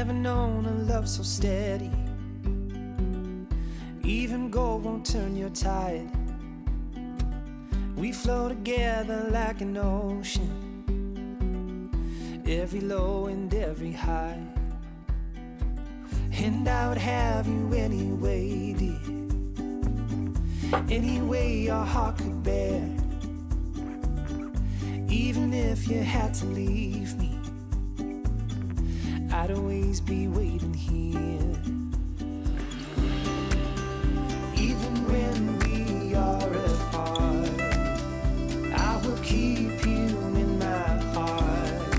never known a love so steady. Even gold won't turn your tide. We flow together like an ocean, every low and every high. And I would have you anyway, dear, any way your heart could bear. Even if you had to leave me, I'd always be waiting here. Even when we are apart, I will keep you in my heart,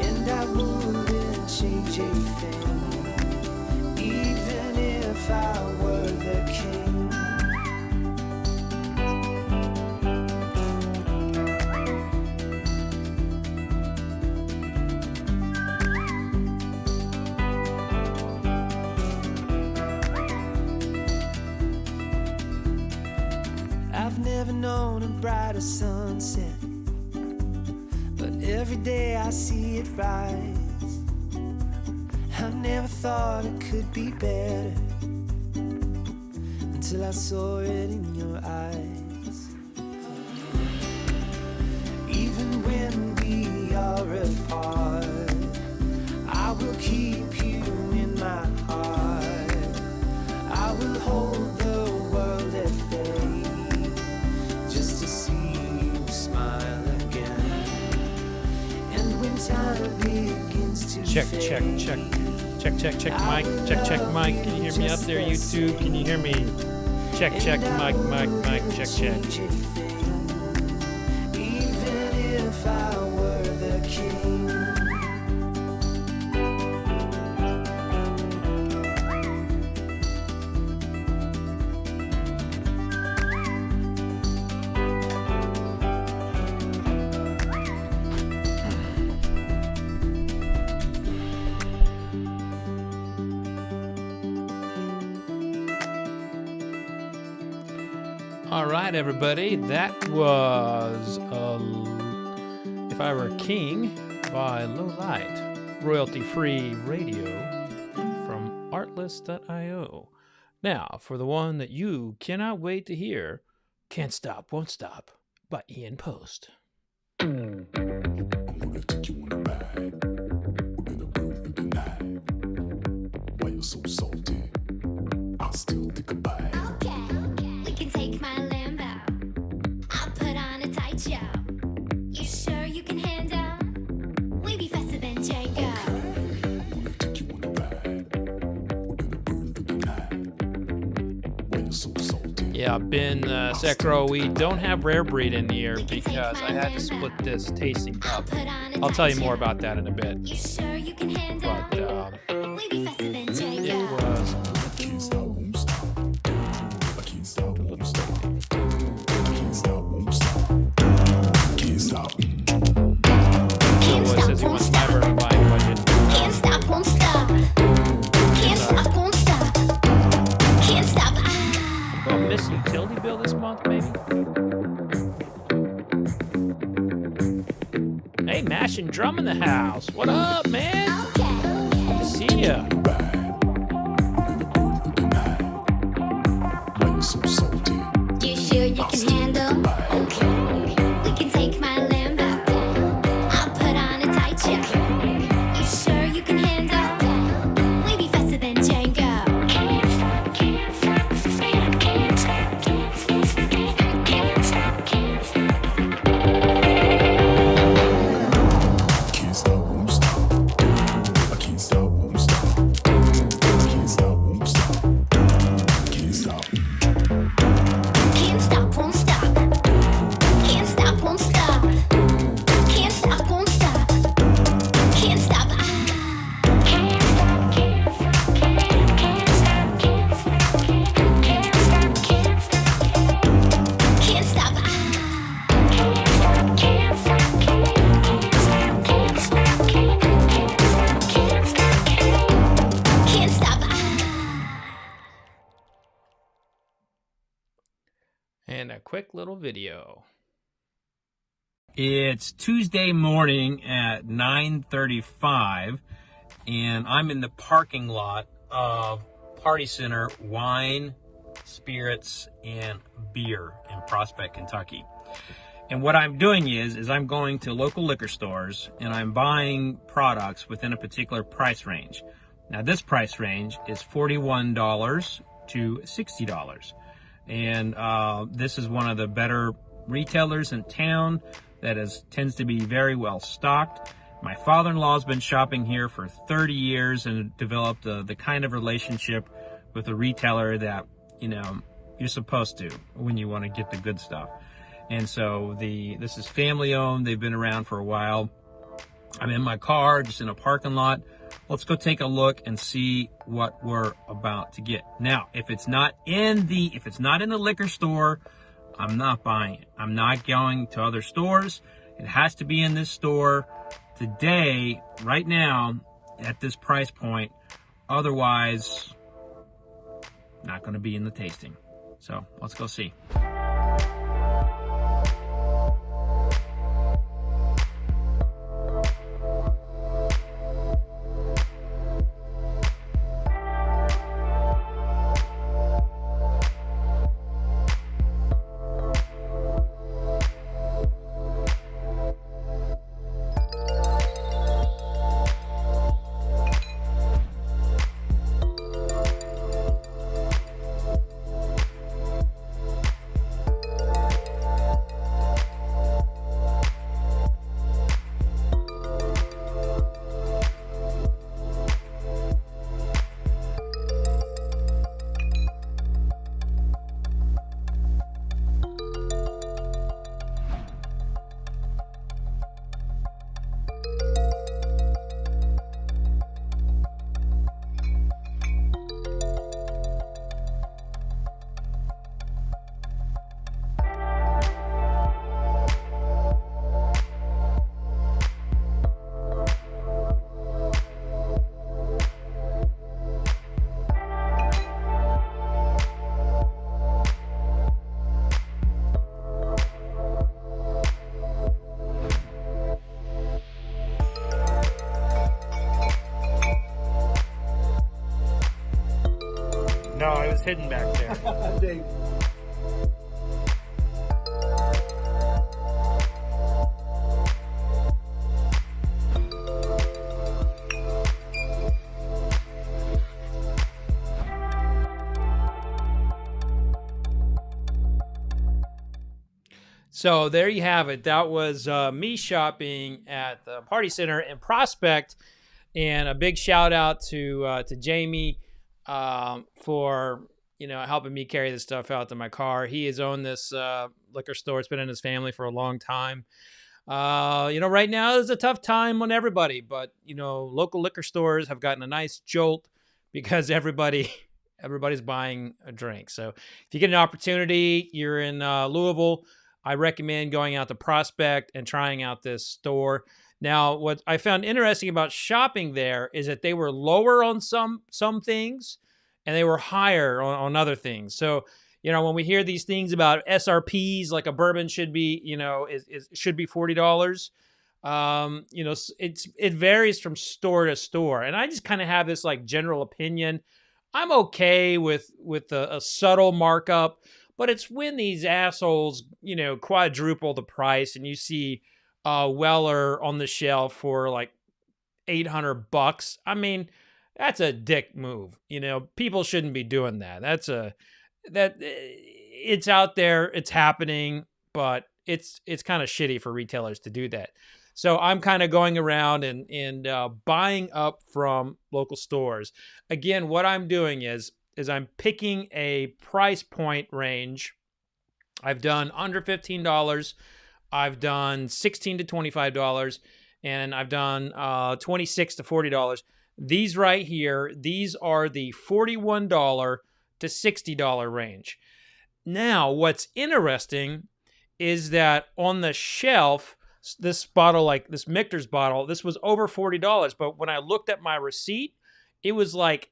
and I wouldn't change a thing, even if I were the king. I've never known a brighter sunset, but every day I see it rise. I never thought it could be better until I saw it in your eyes. Even when we are apart, I will keep you in my heart. I will hold the world at bay just to see you smile again. And when time begins to Check, fade, check, check. Check, check, check, mic. Check, check, mic. Can you hear me up there, YouTube? Can you hear me? Check, check, mic, mic, mic. Check, check. Even if I were the king. All right, everybody. That was If I Were a King by Low Light, royalty-free radio from Artlist.io. Now, for the one that you cannot wait to hear, Can't Stop, Won't Stop by Ian Post. I'm gonna take you on a ride. We're gonna burn through the night. Why you're so salty? I'll still take a bite. Okay, we can take my Lambo. I'll put on a tight show. You sure you can handle? We be faster than Django. I'm gonna take you on a ride. We're gonna burn through the night. Why you're so salty? Yeah, Ben Secro, we don't have Rare Breed in here because I had to split this tasting up. I'll tell you more about that in a bit. You sure you can handle? But We be faster than it Django. was I can't stop, won't stop. I can't stop, won't stop. I can't stop, won't stop. Can't stop. Can't Roy says he stop, won't wants my stop. bourbon buying budget. Can't stop, won't stop. Can't stop, won't stop. Can't stop. Well, miss utility bill this month, maybe? Hey, Mash and Drum in the house. What up, man? Okay. Good to see ya. Why you so salty? You sure you can handle? Okay. We can take my Lambo. I'll put on a tight show. You sure you can handle? We be faster than Django. Can't stop, won't stop. I can't stop, won't stop. Can't stop, won't stop. Can't stop. Can't stop, won't stop. Can't stop, won't stop. Can't stop, won't stop. Can't stop. Can't stop. Can't stop. And a quick little video. It's Tuesday morning at 9:35, and I'm in the parking lot of Party Center Wine, Spirits, and Beer in Prospect, Kentucky. And what I'm doing is I'm going to local liquor stores and I'm buying products within a particular price range. Now this price range is $41 to $60. And this is one of the better retailers in town that tends to be very well stocked. My father-in-law's been shopping here for 30 years and developed the kind of relationship with a retailer that, you know, you're supposed to when you want to get the good stuff. And so this is family owned. They've been around for a while. I'm in my car, just in a parking lot. Let's go take a look and see what we're about to get. Now, if it's not in the liquor store, I'm not buying it. I'm not going to other stores. It has to be in this store today, right now, at this price point. Otherwise, not going to be in the tasting. So let's go see. No, I was hidden back there. So there you have it. That was me shopping at the Party Center in Prospect, and a big shout out to Jamie for helping me carry this stuff out to my car. He has owned this liquor store. It's been in his family for a long time. Right now is a tough time on everybody, but local liquor stores have gotten a nice jolt because everybody's buying a drink. So if you get an opportunity, you're in Louisville, I recommend going out to Prospect and trying out this store. Now, what I found interesting about shopping there is that they were lower on some things and they were higher on other things. So, when we hear these things about SRPs, like a bourbon should be, should be $40, it varies from store to store. And I just kind of have this like general opinion. I'm okay with a subtle markup, but it's when these assholes, quadruple the price and you see Weller on the shelf for like $800. I mean, that's a dick move. People shouldn't be doing that. It's out there, it's happening, but it's kind of shitty for retailers to do that. So I'm kind of going around and buying up from local stores. Again, what I'm doing is I'm picking a price point range. I've done under $15. I've done $16 to $25, and I've done $26 to $40. These right here, these are the $41 to $60 range. Now, what's interesting is that on the shelf, this bottle, like this Michter's bottle, this was over $40, but when I looked at my receipt, it was like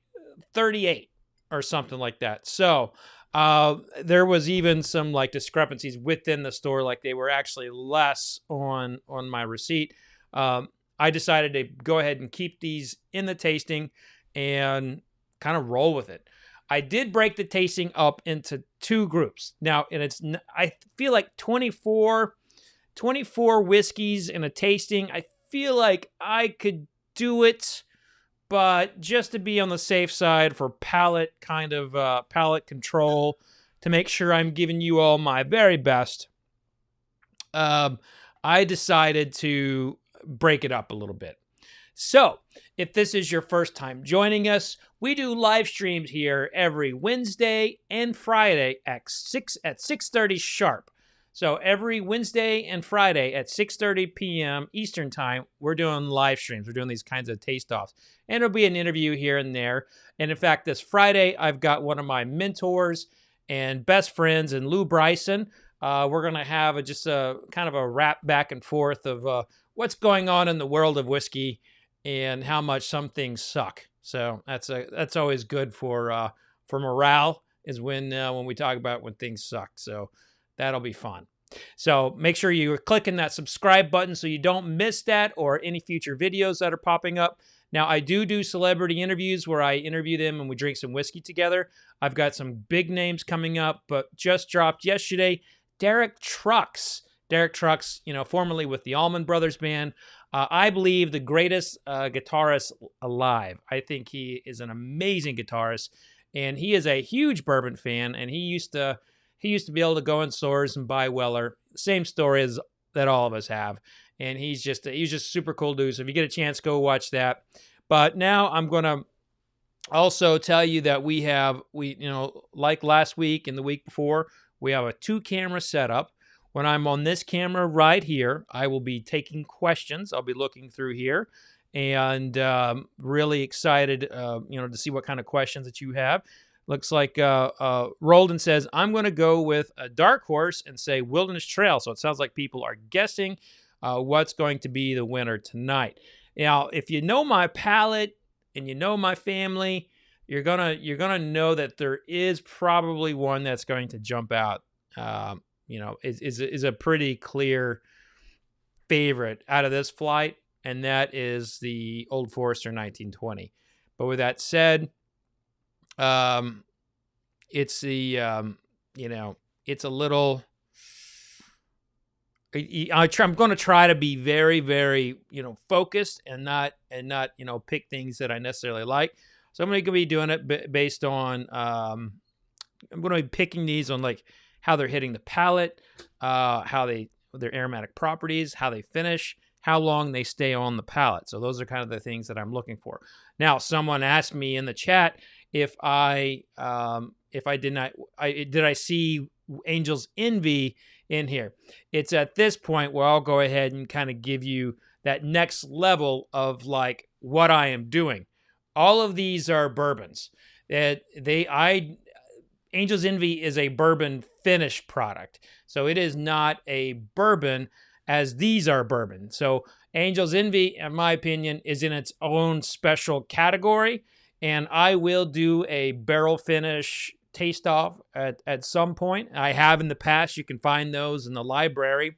$38 or something like that. So there was even some like discrepancies within the store, like they were actually less on my receipt. I I decided to go ahead and keep these in the tasting and kind of roll with it. I did break the tasting up into 2 groups. Now, and I feel like 24 whiskeys in a tasting. I feel like I could do it, but just to be on the safe side for palate control, to make sure I'm giving you all my very best, I decided to break it up a little bit. So, if this is your first time joining us, we do live streams here every Wednesday and Friday at 6:30 sharp. So every Wednesday and Friday at 6:30 p.m. Eastern Time, we're doing live streams. We're doing these kinds of taste-offs. And it'll be an interview here and there. And in fact, this Friday, I've got one of my mentors and best friends in Lou Bryson. We're going to have just a kind of a rap back and forth of what's going on in the world of whiskey and how much some things suck. So that's always good for morale, is when we talk about when things suck. So that'll be fun. So make sure you're clicking that subscribe button so you don't miss that or any future videos that are popping up. Now, I do celebrity interviews where I interview them and we drink some whiskey together. I've got some big names coming up, but just dropped yesterday, Derek Trucks. Derek Trucks, formerly with the Allman Brothers Band. I believe the greatest guitarist alive. I think he is an amazing guitarist, and he is a huge bourbon fan, and he used to be able to go in stores and buy Weller. Same story as that all of us have. And he's just super cool dude. So if you get a chance, go watch that. But now I'm going to also tell you that we like last week and the week before, we have a 2-camera setup. When I'm on this camera right here, I will be taking questions. I'll be looking through here and really excited, to see what kind of questions that you have. Looks like Roland says, I'm going to go with a dark horse and say Wilderness Trail. So it sounds like people are guessing what's going to be the winner tonight. Now, if you know my palate and you know my family, you're gonna know that there is probably one that's going to jump out. Is a pretty clear favorite out of this flight, and that is the Old Forester 1920. But with that said, it's a little. I'm going to try to be very, very, focused and not pick things that I necessarily like. So I'm going to be doing it based on. I'm going to be picking these on like how they're hitting the palate, their aromatic properties, how they finish, how long they stay on the palate. So those are kind of the things that I'm looking for. Now, someone asked me in the chat if I see Angel's Envy in here. It's at this point where I'll go ahead and kind of give you that next level of like what I am doing. All of these are bourbons. Angel's Envy is a bourbon finish product. So it is not a bourbon as these are bourbon. So Angel's Envy, in my opinion, is in its own special category. And I will do a barrel finish taste off at some point. I have in the past. You can find those in the library.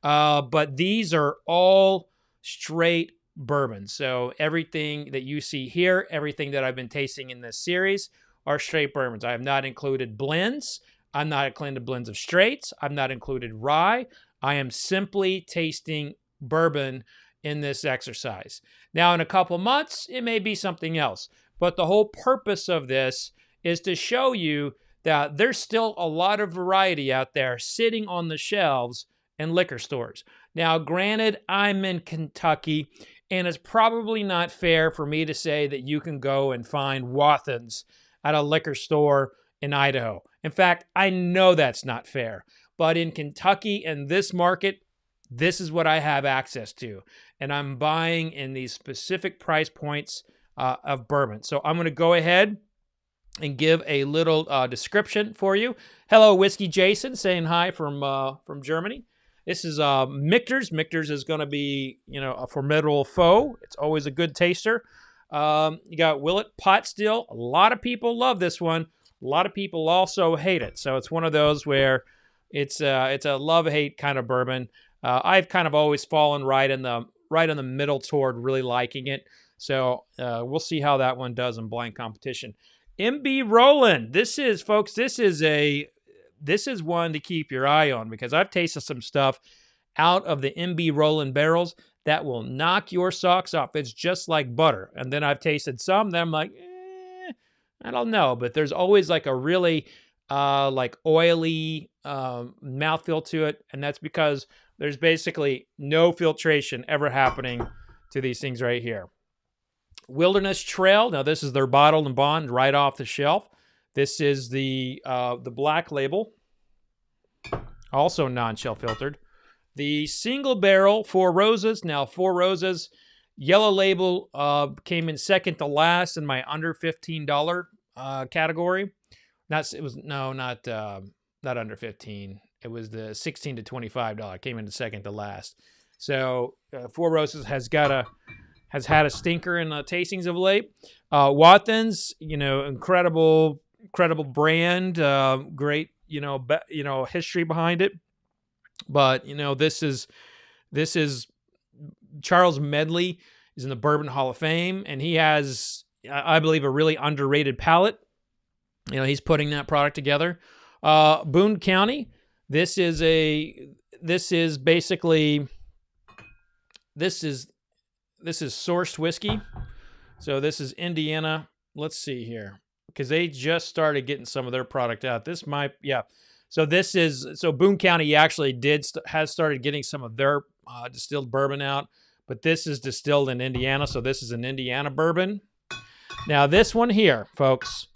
But these are all straight bourbon. So everything that you see here, everything that I've been tasting in this series are straight bourbons. I have not included blends. I'm not included blends of straights. I've not included rye. I am simply tasting bourbon in this exercise. Now, in a couple months, it may be something else. But the whole purpose of this is to show you that there's still a lot of variety out there sitting on the shelves in liquor stores. Now, granted, I'm in Kentucky, and it's probably not fair for me to say that you can go and find Wathens at a liquor store in Idaho. In fact, I know that's not fair. But in Kentucky and this market, this is what I have access to. And I'm buying in these specific price points of bourbon. So I'm going to go ahead and give a little description for you. Hello, Whiskey Jason, saying hi from Germany. This is Michter's. Michter's is going to be, a formidable foe. It's always a good taster. You got Willett Pot Still. A lot of people love this one. A lot of people also hate it. So it's one of those where it's a love-hate kind of bourbon. I've kind of always fallen right in the right on the middle toward really liking it. So we'll see how that one does in blind competition. MB Roland. This is, folks, this is one to keep your eye on, because I've tasted some stuff out of the MB Roland barrels that will knock your socks off. It's just like butter. And then I've tasted some that I'm like, I don't know. But there's always like a really like oily mouthfeel to it. And that's because there's basically no filtration ever happening to these things right here. Wilderness Trail. Now this is their bottled and bond right off the shelf. This is the black label, also non-shell filtered. The single barrel Four Roses. Now Four Roses yellow label came in second to last in my under $15 category. Not under 15. It was the $16 to $25 came in second to last. So Four Roses has had a stinker in tastings of late. Wathen's, incredible brand, great, history behind it. But this is Charles Medley is in the Bourbon Hall of Fame, and he has, I believe, a really underrated palate. He's putting that product together. Boone County. This is sourced whiskey. So this is Indiana. Let's see here, because they just started getting some of their product out. So Boone County actually has started getting some of their distilled bourbon out, but this is distilled in Indiana. So this is an Indiana bourbon. Now this one here, folks,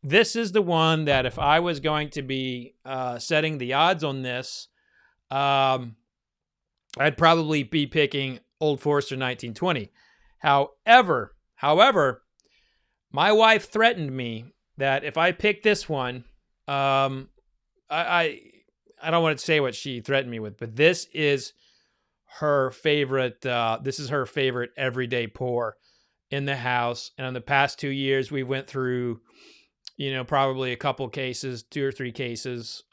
this is the one that if I was going to be setting the odds on this, I'd probably be picking Old Forrester 1920. However, my wife threatened me that if I pick this one, I don't want to say what she threatened me with, but this is her favorite. This is her favorite everyday pour in the house. And in the past 2 years, we went through, probably a couple cases, 2 or 3 cases.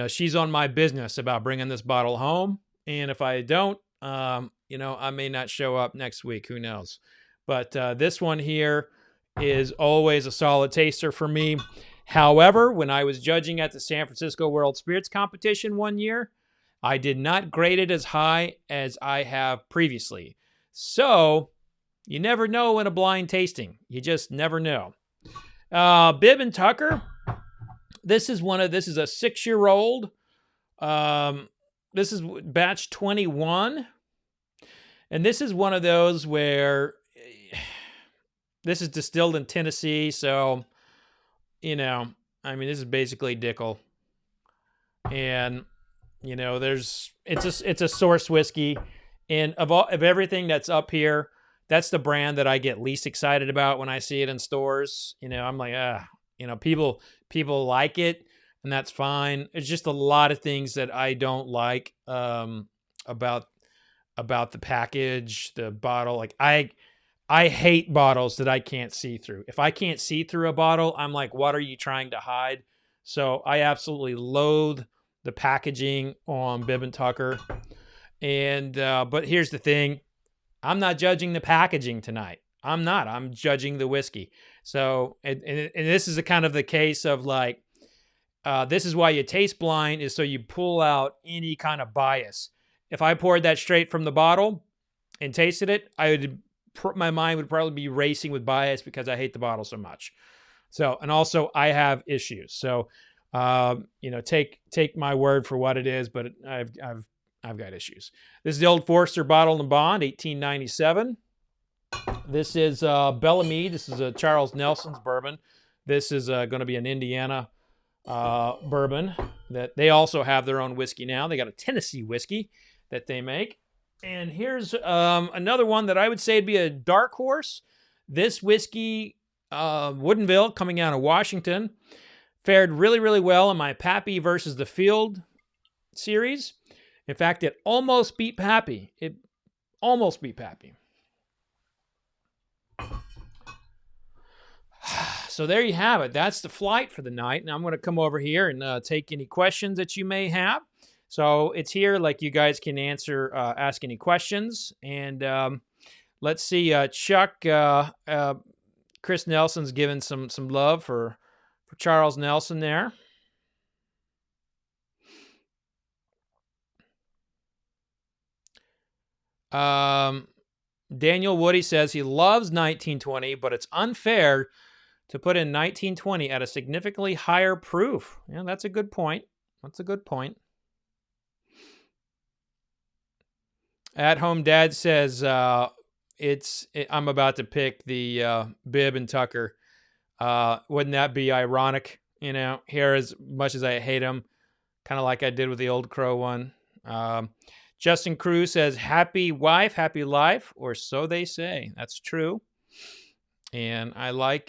She's on my business about bringing this bottle home. And if I don't, I may not show up next week. Who knows? But this one here is always a solid taster for me. However, when I was judging at the San Francisco World Spirits Competition one year, I did not grade it as high as I have previously. So you never know in a blind tasting. You just never know. Bib and Tucker. This is a 6-year-old. This is batch 21. And this is one of those where this is distilled in Tennessee. So, this is basically Dickel. And, it's a source whiskey. And of everything that's up here, that's the brand that I get least excited about when I see it in stores. I'm like, people like it, and that's fine. It's just a lot of things that I don't like about the package, the bottle. Like I hate bottles that I can't see through. If I can't see through a bottle, I'm like, what are you trying to hide? So I absolutely loathe the packaging on Bib and Tucker. And but here's the thing. I'm not judging the packaging tonight. I'm judging the whiskey. So, and this is a kind of the case of like, this is why you taste blind, is so you pull out any kind of bias. If I poured that straight from the bottle and tasted it, my mind would probably be racing with bias because I hate the bottle so much. So, and also I have issues. So, take my word for what it is, but I've got issues. This is the Old Forrester Bottled and Bond, 1897. This is Belle Meade. This is a Charles Nelson's bourbon. This is going to be an Indiana bourbon that they also have their own whiskey now. They got a Tennessee whiskey that they make. And here's another one that I would say would be a dark horse. This whiskey, Woodinville, coming out of Washington, fared really, really well in my Pappy versus the Field series. In fact, it almost beat Pappy. So there you have it. That's the flight for the night. Now I'm going to come over here and take any questions that you may have. So it's here, like you guys can ask any questions. And let's see, Chuck, Chris Nelson's given some love for Charles Nelson there. Daniel Woody says he loves 1920, but it's unfair to put in 1920 at a significantly higher proof. Yeah, that's a good point. That's a good point. At Home Dad says I'm about to pick the Bib and Tucker. Wouldn't that be ironic? You know, here, as much as I hate him, kind of like I did with the Old Crow one. Justin Cruz says, "Happy wife, happy life," or so they say. That's true. And I like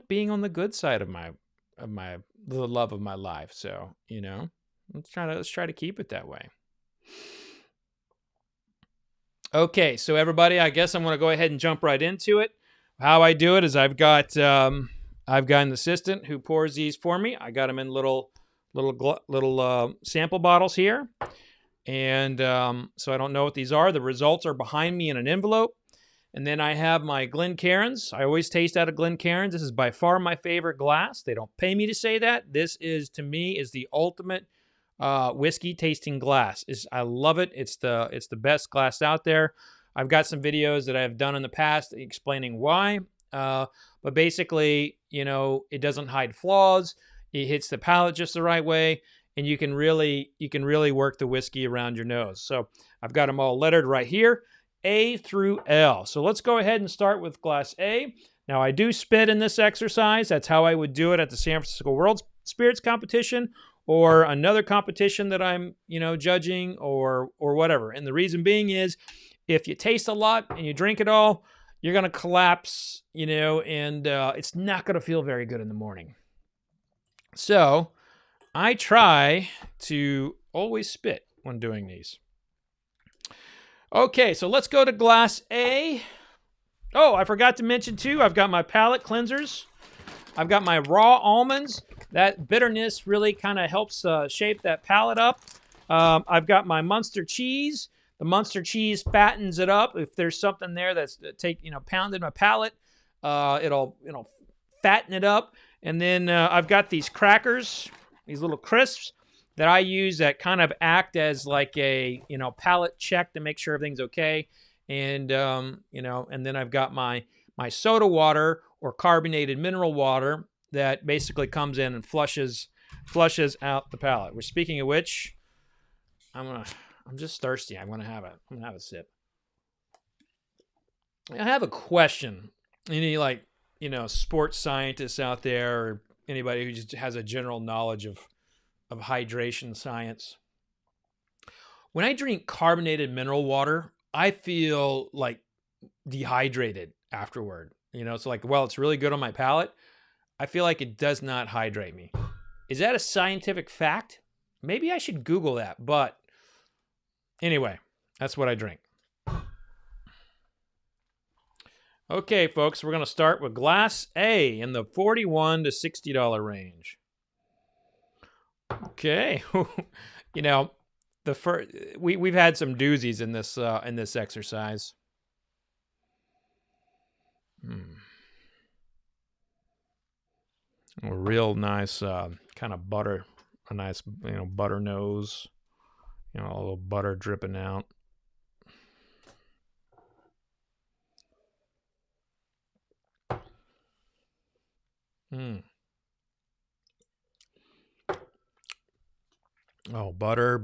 being on the good side of the love of my life. So, you know, let's try to keep it that way. Okay, so everybody, I guess I'm going to go ahead and jump right into it. How I do it is I've got an assistant who pours these for me. I got them in little sample bottles here. And so I don't know what these are. The results are behind me in an envelope. And then I have my Glencairns. I always taste out of Glencairns. This is by far my favorite glass. They don't pay me to say that. This is, to me, is the ultimate whiskey tasting glass. I love it. It's the best glass out there. I've got some videos that I've done in the past explaining why. But basically, you know, it doesn't hide flaws. It hits the palate just the right way. And you can really work the whiskey around your nose. So I've got them all lettered right here, A through L. So let's go ahead and start with glass A. Now I do spit in this exercise. That's how I would do it at the San Francisco World Spirits Competition or another competition that I'm, you know, judging or whatever. And the reason being is if you taste a lot and you drink it all, you're going to collapse, you know, and it's not going to feel very good in the morning. So I try to always spit when doing these. Okay, so let's go to glass A. Oh, I forgot to mention too, I've got my palate cleansers. I've got my raw almonds. That bitterness really kind of helps shape that palate up. I've got my Munster cheese. The Munster cheese fattens it up. If there's something there that's pounded my palate, it'll fatten it up. And then I've got these crackers, these little crisps that I use that kind of act as like a, you know, palate check to make sure everything's okay. And, and then I've got my soda water or carbonated mineral water that basically comes in and flushes out the palate. Which, speaking of which, I'm just thirsty. I'm gonna have a sip. I have a question. Any sports scientists out there, or anybody who just has a general knowledge of hydration science. When I drink carbonated mineral water, I feel like dehydrated afterward. You know, it's like, well, it's really good on my palate. I feel like it does not hydrate me. Is that a scientific fact? Maybe I should Google that. But anyway, that's what I drink. Okay, folks, we're going to start with glass A in the $41 to $60 range. Okay, you know, we've had some doozies in this exercise. A real nice kind of butter, a nice butter nose, a little butter dripping out. Oh, butter.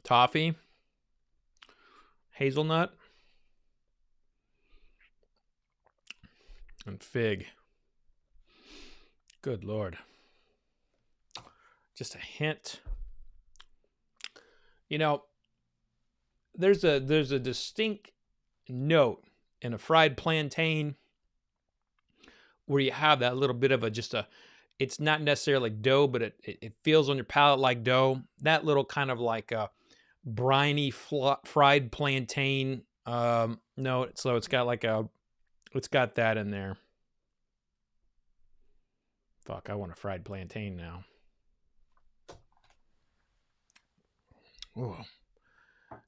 Toffee. Hazelnut. And fig. Good Lord. Just a hint. You know, there's a distinct note in a fried plantain where you have that little bit of it's not necessarily dough, but it feels on your palate like dough. That little kind of like a briny fried plantain note. So it's got that in there. Fuck, I want a fried plantain now. Ooh.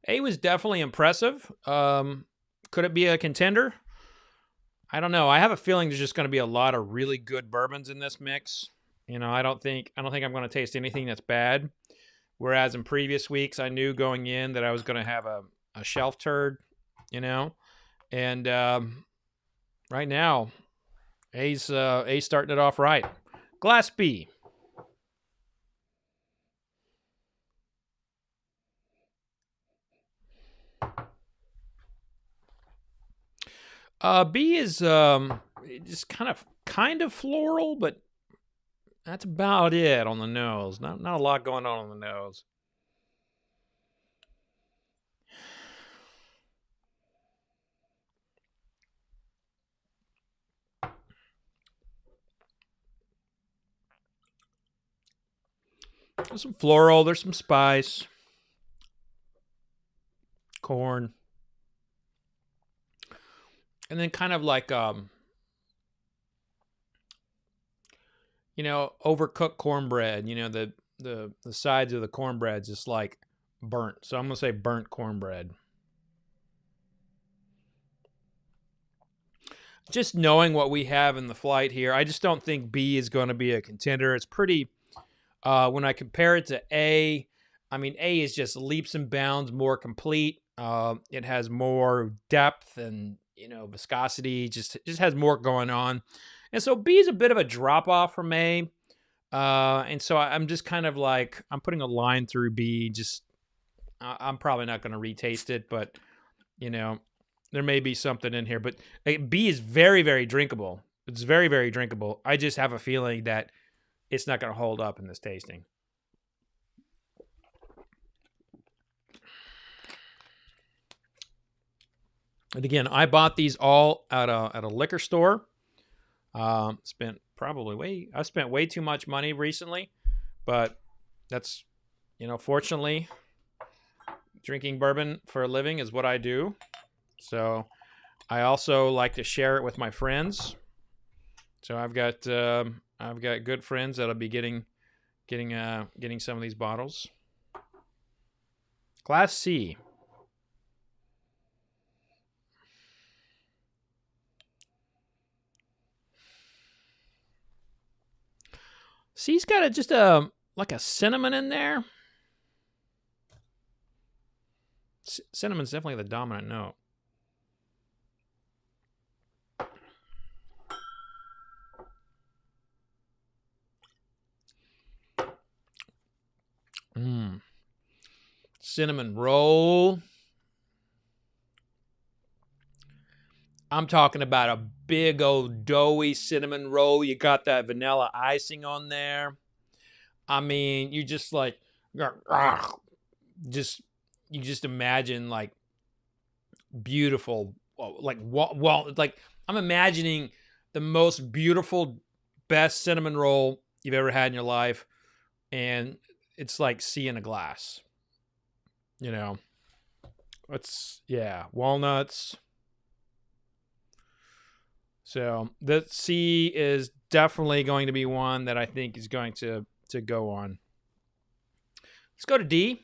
A was definitely impressive. Could it be a contender? I don't know. I have a feeling there's just going to be a lot of really good bourbons in this mix. You know, I don't think I'm going to taste anything that's bad. Whereas in previous weeks, I knew going in that I was going to have a shelf turd, you know. And right now, A's starting it off right. Glass B. B is just kind of floral, but that's about it on the nose. Not a lot going on the nose. There's some floral. There's some spice. Corn. And then kind of like, you know, overcooked cornbread. You know, the sides of the cornbread just like burnt. So I'm going to say burnt cornbread. Just knowing what we have in the flight here, I just don't think B is going to be a contender. It's pretty, when I compare it to A, I mean, A is just leaps and bounds more complete. It has more depth and, you know, viscosity, just has more going on. And so B is a bit of a drop off from A. And so I'm just kind of like, I'm putting a line through B. Just, I'm probably not going to retaste it, but, you know, there may be something in here. But B is very, very drinkable. It's very, very drinkable. I just have a feeling that it's not going to hold up in this tasting. And again, I bought these all at a liquor store. I spent way too much money recently, but that's, you know, fortunately, drinking bourbon for a living is what I do. So I also like to share it with my friends. So I've got good friends that'll be getting some of these bottles. Class C. C's got just like a cinnamon in there. Cinnamon's definitely the dominant note. Cinnamon roll. I'm talking about a big old doughy cinnamon roll. You got that vanilla icing on there. I mean, you just like, you just imagine like beautiful, like I'm imagining the most beautiful, best cinnamon roll you've ever had in your life, and it's like C in a glass. You know, walnuts. So the C is definitely going to be one that I think is going to go on. Let's go to D.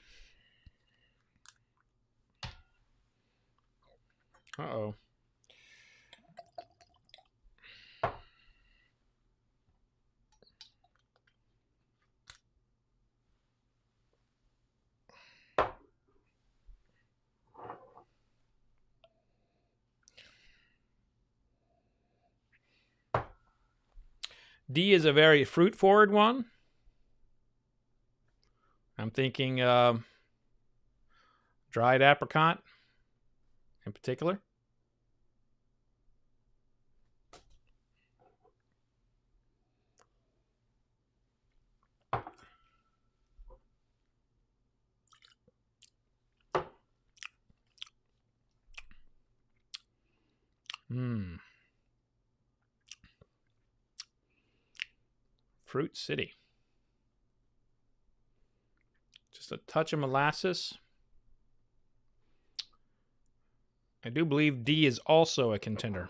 Uh-oh. D is a very fruit-forward one. I'm thinking dried apricot in particular. Fruit City. Just a touch of molasses. I do believe D is also a contender.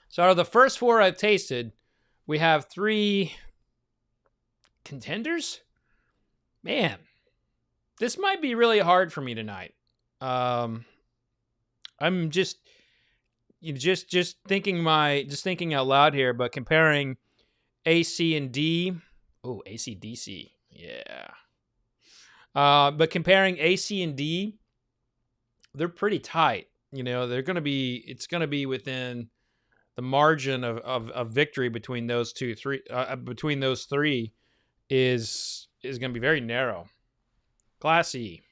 So out of the first four I've tasted, we have 3 contenders. Man, This might be really hard for me tonight. I'm just thinking out loud here, but comparing AC and D. Oh, AC/DC. Yeah. But comparing AC and D, they're pretty tight. It's going to be within the margin of victory between those three is going to be very narrow. Class E.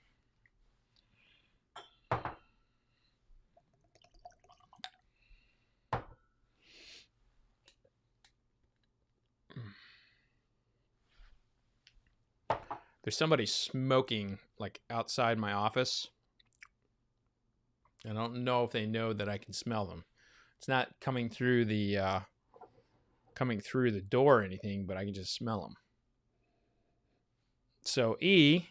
There's somebody smoking like outside my office. I don't know if they know that I can smell them. It's not coming through the door or anything, but I can just smell them. So E.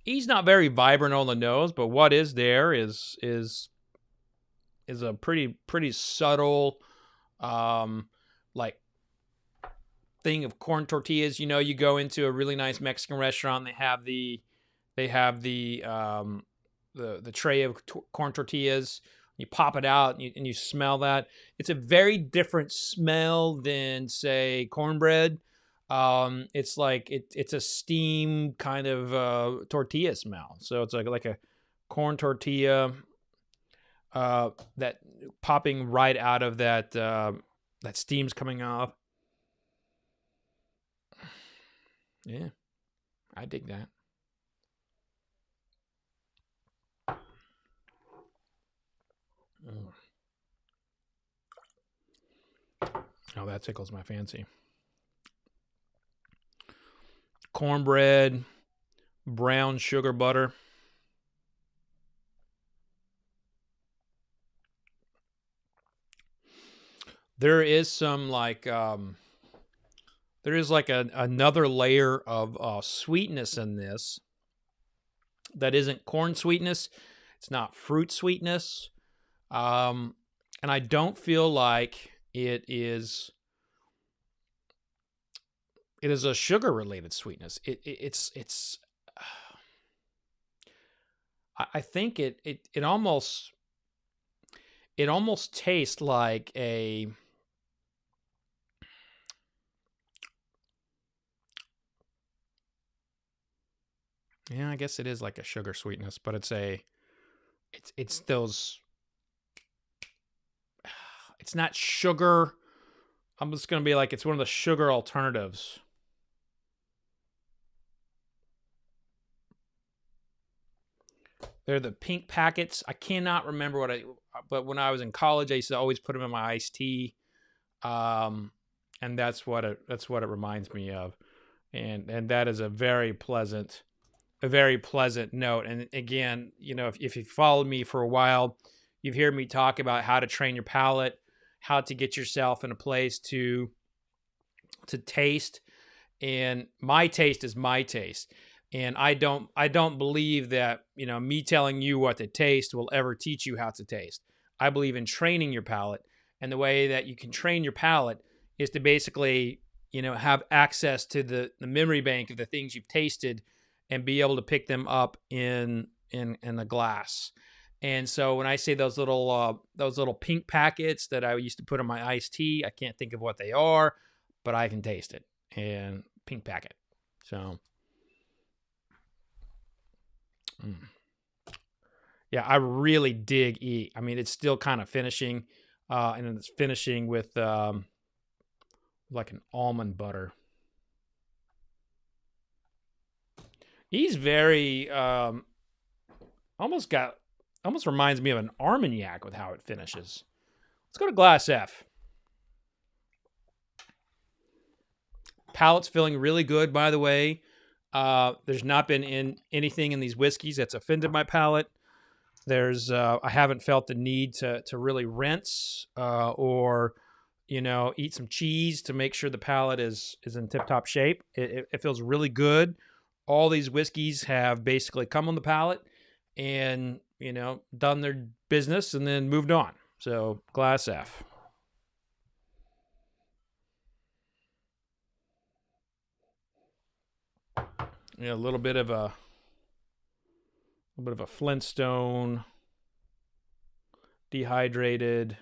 E's not very vibrant on the nose, but what is there is a pretty subtle, like thing of corn tortillas. You go into a really nice Mexican restaurant, and they have the tray of corn tortillas. You pop it out and you smell that. It's a very different smell than, say, cornbread. It's like it's a steam kind of tortilla smell. So it's like a corn tortilla that popping right out of that steam's coming off. Yeah, I dig that. Oh, that tickles my fancy. Cornbread, brown sugar butter. There is some another layer of sweetness in this that isn't corn sweetness. It's not fruit sweetness. And I don't feel like it is a sugar related sweetness. I think it almost tastes like a, yeah, I guess it is like a sugar sweetness, but it's those, it's not sugar. I'm just going to be like, it's one of the sugar alternatives. They're the pink packets. I cannot remember but when I was in college, I used to always put them in my iced tea. And that's what it reminds me of. And that is a very pleasant note. And again, if you followed me for a while, you've heard me talk about how to train your palate, how to get yourself in a place to taste. And my taste is my taste. And I don't believe that, me telling you what to taste will ever teach you how to taste. I believe in training your palate. And the way that you can train your palate is to basically, have access to the memory bank of the things you've tasted and be able to pick them up in a glass. And so when I say those little pink packets that I used to put in my iced tea, I can't think of what they are, but I can taste it. And pink packet. So, yeah, I really dig E. I mean, it's still kind of finishing, and it's finishing with like an almond butter. He's very almost reminds me of an Armagnac with how it finishes. Let's go to glass F. Palate's feeling really good, by the way. There's not been anything in these whiskeys that's offended my palate. I haven't felt the need to really rinse or eat some cheese to make sure the palate is in tip-top shape. It feels really good all these whiskeys have basically come on the palate and, done their business and then moved on. So Glass F. A little bit of a Flintstone, dehydrated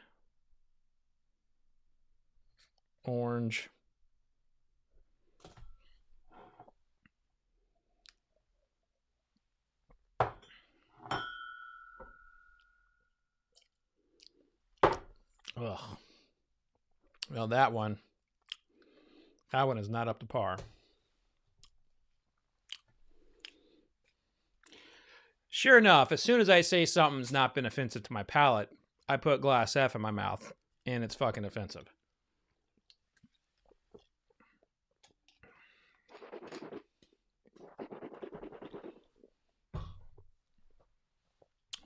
orange. Ugh. Well, that one is not up to par. Sure enough, as soon as I say something's not been offensive to my palate, I put Glass F in my mouth, and it's fucking offensive.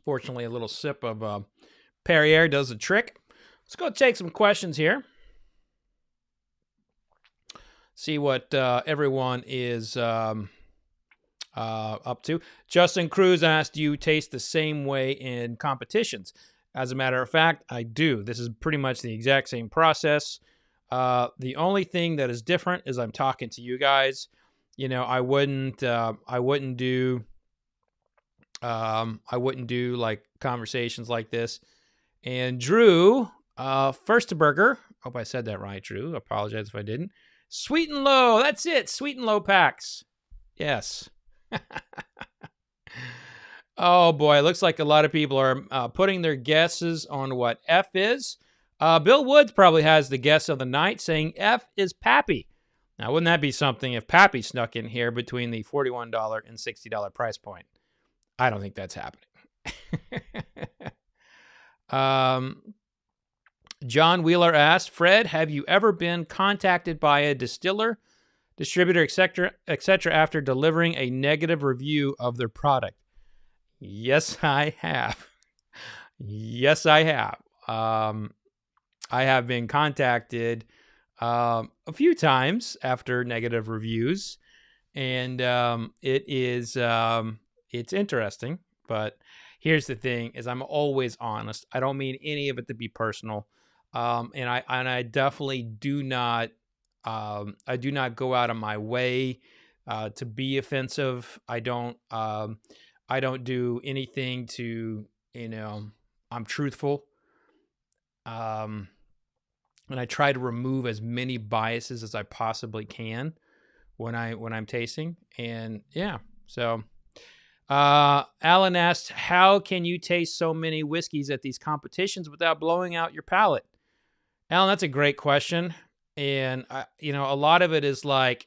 Fortunately, a little sip of Perrier does the trick. Let's go take some questions here. See what everyone is up to. Justin Cruz asked, do you taste the same way in competitions? As a matter of fact, I do. This is pretty much the exact same process. The only thing that is different is I'm talking to you guys. I wouldn't do like conversations like this. And Drew, Forrester, hope I said that right, Drew. I apologize if I didn't. Sweet and low, that's it. Sweet and low packs. Yes. Oh boy, it looks like a lot of people are putting their guesses on what F is. Bill Woods probably has the guess of the night, saying F is Pappy. Now, wouldn't that be something if Pappy snuck in here between the $41 and $60 price point? I don't think that's happening. John Wheeler asked, Fred, have you ever been contacted by a distiller, distributor, etc., after delivering a negative review of their product? Yes, I have. Yes, I have. I have been contacted a few times after negative reviews, and it's interesting. But here's the thing: is I'm always honest. I don't mean any of it to be personal, and I definitely do not. I do not go out of my way to be offensive. I don't do anything to, I'm truthful. And I try to remove as many biases as I possibly can when I'm tasting. And yeah, so Alan asked, how can you taste so many whiskeys at these competitions without blowing out your palate? Alan, that's a great question. And a lot of it is like,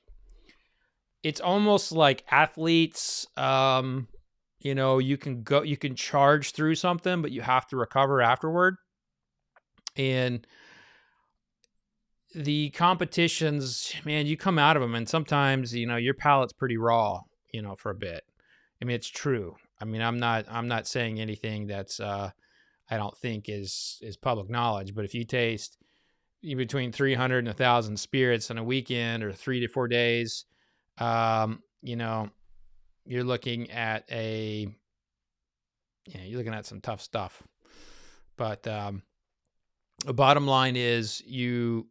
it's almost like athletes, you can charge through something, but you have to recover afterward. And the competitions, man, you come out of them and sometimes, your palate's pretty raw, for a bit. I mean, it's true. I mean, I'm not saying anything that's, I don't think is public knowledge, but if you taste between 300 and 1,000 spirits in a weekend or 3 to 4 days, you're looking at you're looking at some tough stuff. But the bottom line is you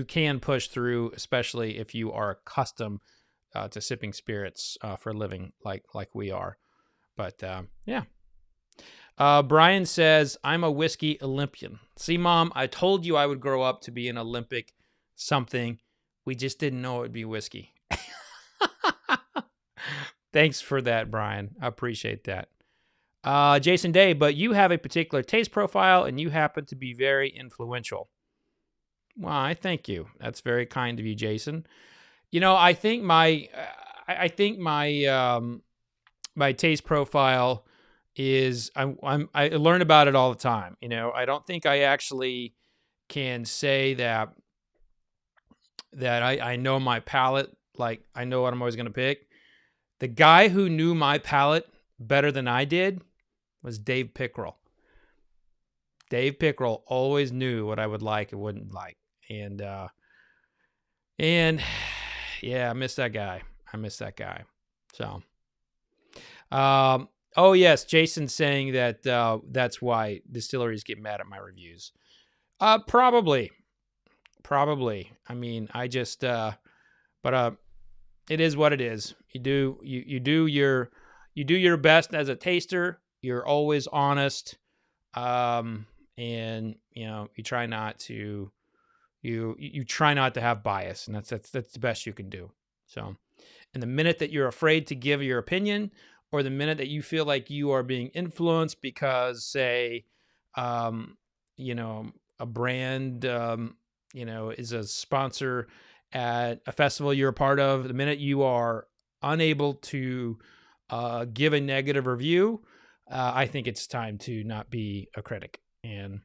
can push through, especially if you are accustomed to sipping spirits for a living like we are. But yeah. Brian says, I'm a whiskey Olympian. See, Mom, I told you I would grow up to be an Olympic something. We just didn't know it would be whiskey. Thanks for that, Brian. I appreciate that. Jason Day, but you have a particular taste profile and you happen to be very influential. Well, I thank you. That's very kind of you, Jason. I think my taste profile is I learn about it all the time. I don't think I actually can say that I know my palate, like I know what I'm always going to pick. The guy who knew my palate better than I did was Dave Pickerel. Dave Pickerel always knew what I would like and wouldn't like. And yeah, I miss that guy. I miss that guy. So, oh yes, Jason's saying that that's why distilleries get mad at my reviews. Probably. I mean, I just, but it is what it is. You do your best as a taster. You're always honest, and you try not to you try not to have bias, and that's the best you can do. So, and the minute that you're afraid to give your opinion, or the minute that you feel like you are being influenced because, say, a brand, is a sponsor at a festival you're a part of, the minute you are unable to give a negative review, I think it's time to not be a critic. And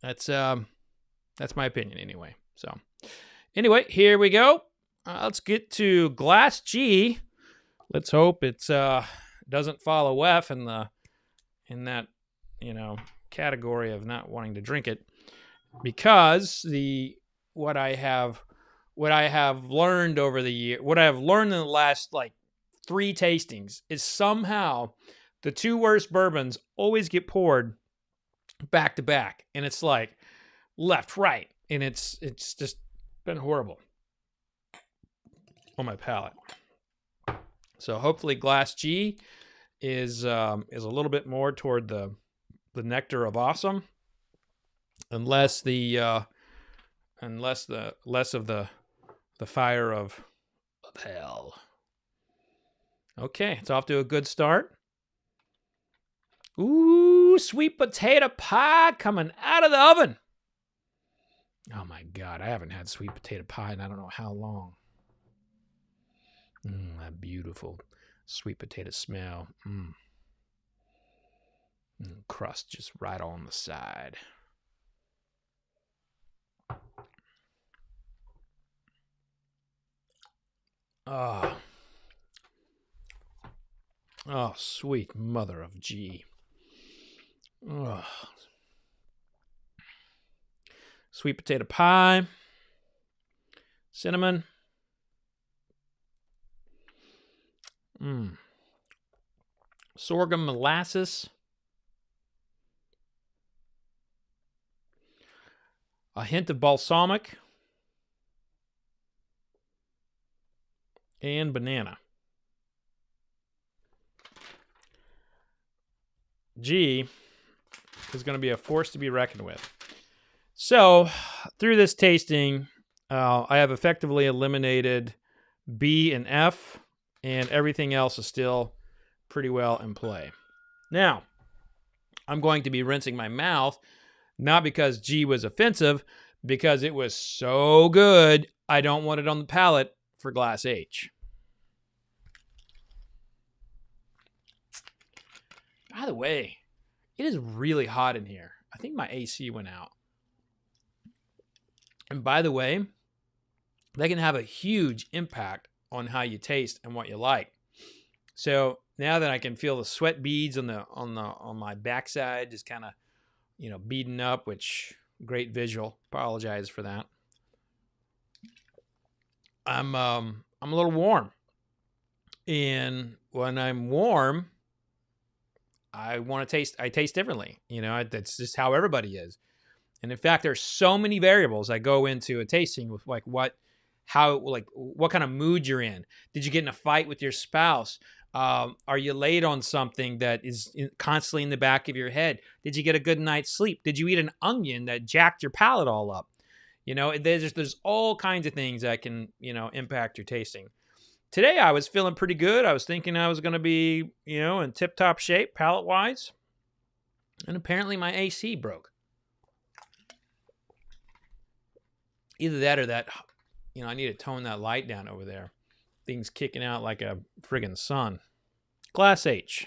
that's my opinion anyway. So anyway, here we go. Let's get to Glass G. Let's hope it doesn't follow F in that category of not wanting to drink it, because what I have learned over the year, what I have learned in the last 3 tastings, is somehow the 2 worst bourbons always get poured back to back, and it's like left, right, and it's just been horrible on my palate. So hopefully Glass G is a little bit more toward the nectar of awesome, and less of the fire of hell. Okay, it's off to a good start. Ooh, sweet potato pie coming out of the oven. Oh my God, I haven't had sweet potato pie in I don't know how long. That beautiful sweet potato smell. Crust just right on the side. Oh, sweet mother of G. Oh. Sweet potato pie, cinnamon. Sorghum molasses. A hint of balsamic. And banana. G is going to be a force to be reckoned with. So, through this tasting, I have effectively eliminated B and F, and everything else is still pretty well in play. Now, I'm going to be rinsing my mouth, not because G was offensive, because it was so good, I don't want it on the palate for Glass H. By the way, it is really hot in here. I think my AC went out. And by the way, that can have a huge impact on how you taste and what you like. So now that I can feel the sweat beads on my backside, just kind of beading up, which great visual. Apologize for that. I'm a little warm, and when I'm warm, I taste differently. That's just how everybody is. And in fact, there's so many variables I go into a tasting with, what kind of mood you're in. Did you get in a fight with your spouse? Are you late on something that is constantly in the back of your head? Did you get a good night's sleep? Did you eat an onion that jacked your palate all up? There's all kinds of things that can, impact your tasting. Today, I was feeling pretty good. I was thinking I was going to be, in tip-top shape, palate-wise. And apparently my AC broke. Either that or that, I need to tone that light down over there. Things kicking out like a friggin' sun. Glass H.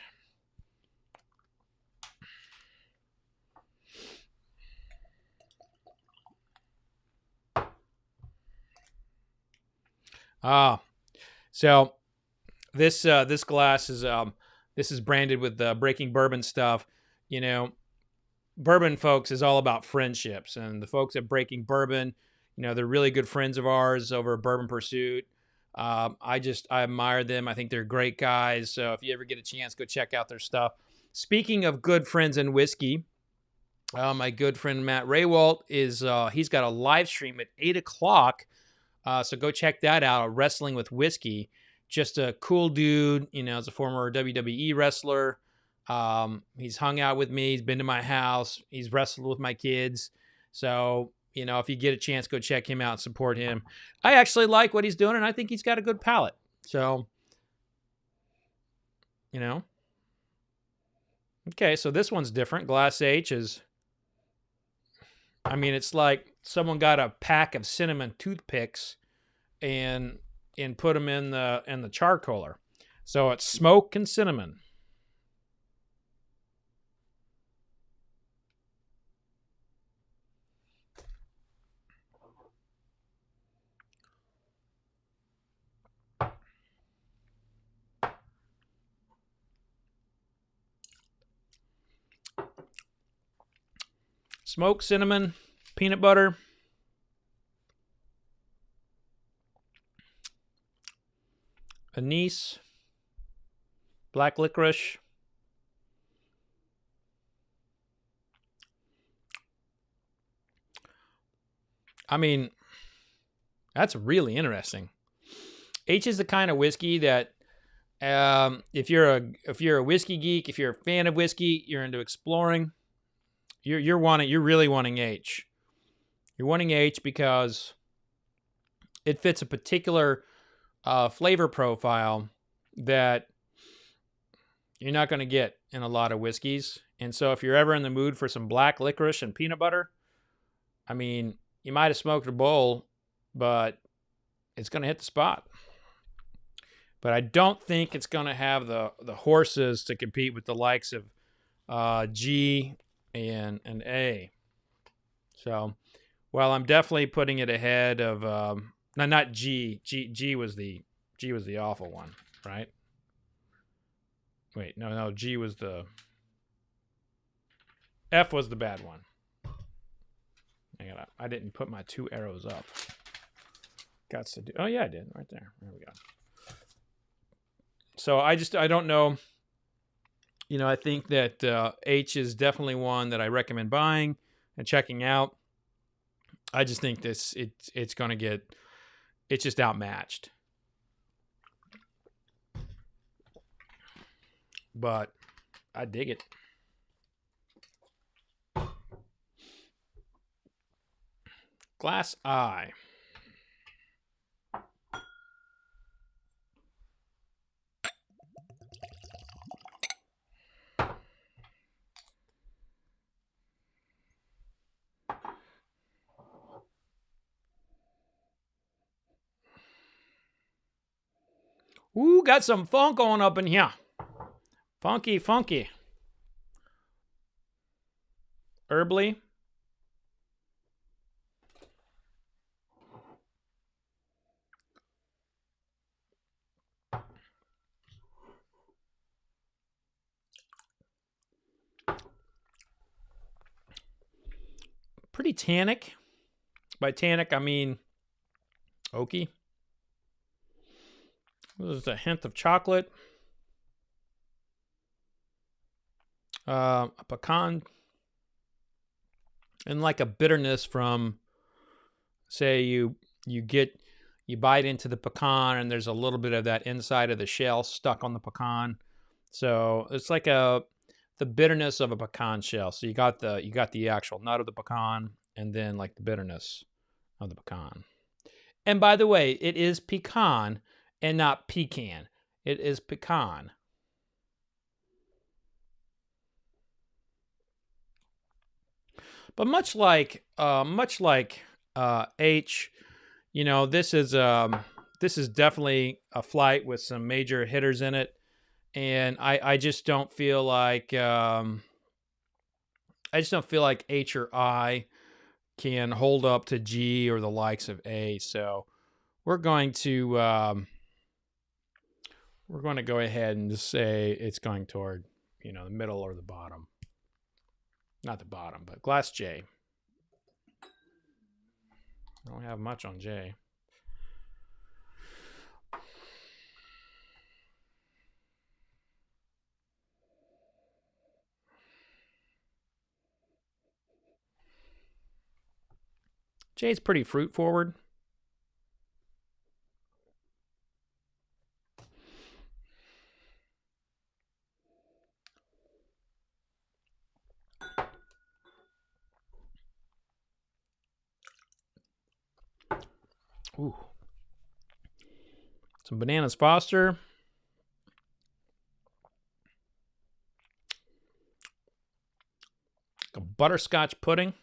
So this glass is this is branded with the Breaking Bourbon stuff. Bourbon folks is all about friendships, and the folks at Breaking Bourbon, they're really good friends of ours over at Bourbon Pursuit. I admire them. I think they're great guys. So if you ever get a chance, go check out their stuff. Speaking of good friends in whiskey, my good friend Matt Raywalt he's got a live stream at 8:00. So go check that out. Wrestling with Whiskey. Just a cool dude. As a former WWE wrestler. He's hung out with me. He's been to my house. He's wrestled with my kids. So, if you get a chance, go check him out and support him. I actually like what he's doing, and I think he's got a good palate. So, Okay, so this one's different. Glass H is, it's like someone got a pack of cinnamon toothpicks and put them in the charcoaler. So it's smoke and cinnamon. Smoke, cinnamon, peanut butter. Anise. Black licorice. That's really interesting. H is the kind of whiskey that if you're a whiskey geek, if you're a fan of whiskey, you're into exploring, you're really wanting H. You're wanting H because it fits a particular flavor profile that you're not going to get in a lot of whiskeys. And so if you're ever in the mood for some black licorice and peanut butter, you might have smoked a bowl, but it's going to hit the spot. But I don't think it's going to have the horses to compete with the likes of G and A. So, while I'm definitely putting it ahead of no, not G. G was the awful one, right? Wait, no. G was the F was the bad one. I didn't put my 2 arrows up. Got to do. Oh yeah, I did right there. There we go. So I don't know. I think that H is definitely one that I recommend buying and checking out. I just think it's just outmatched. But I dig it. Glass I. Ooh, got some funk on up in here. Funky. Herbally. Pretty tannic. By tannic, I mean oaky. There's a hint of chocolate. A pecan. And like a bitterness from, say, you bite into the pecan and there's a little bit of that inside of the shell stuck on the pecan. So it's like the bitterness of a pecan shell. So you got the actual nut of the pecan and then like the bitterness of the pecan. And by the way, it is pecan and not pecan. It is pecan. But much like H, this is definitely a flight with some major hitters in it, and I just don't feel like H or I can hold up to G or the likes of A. So we're going to go ahead and just say it's going toward the middle or the bottom. Not the bottom, but glass J. I don't have much on J. Jay's pretty fruit forward. Ooh. Some bananas Foster. A butterscotch pudding.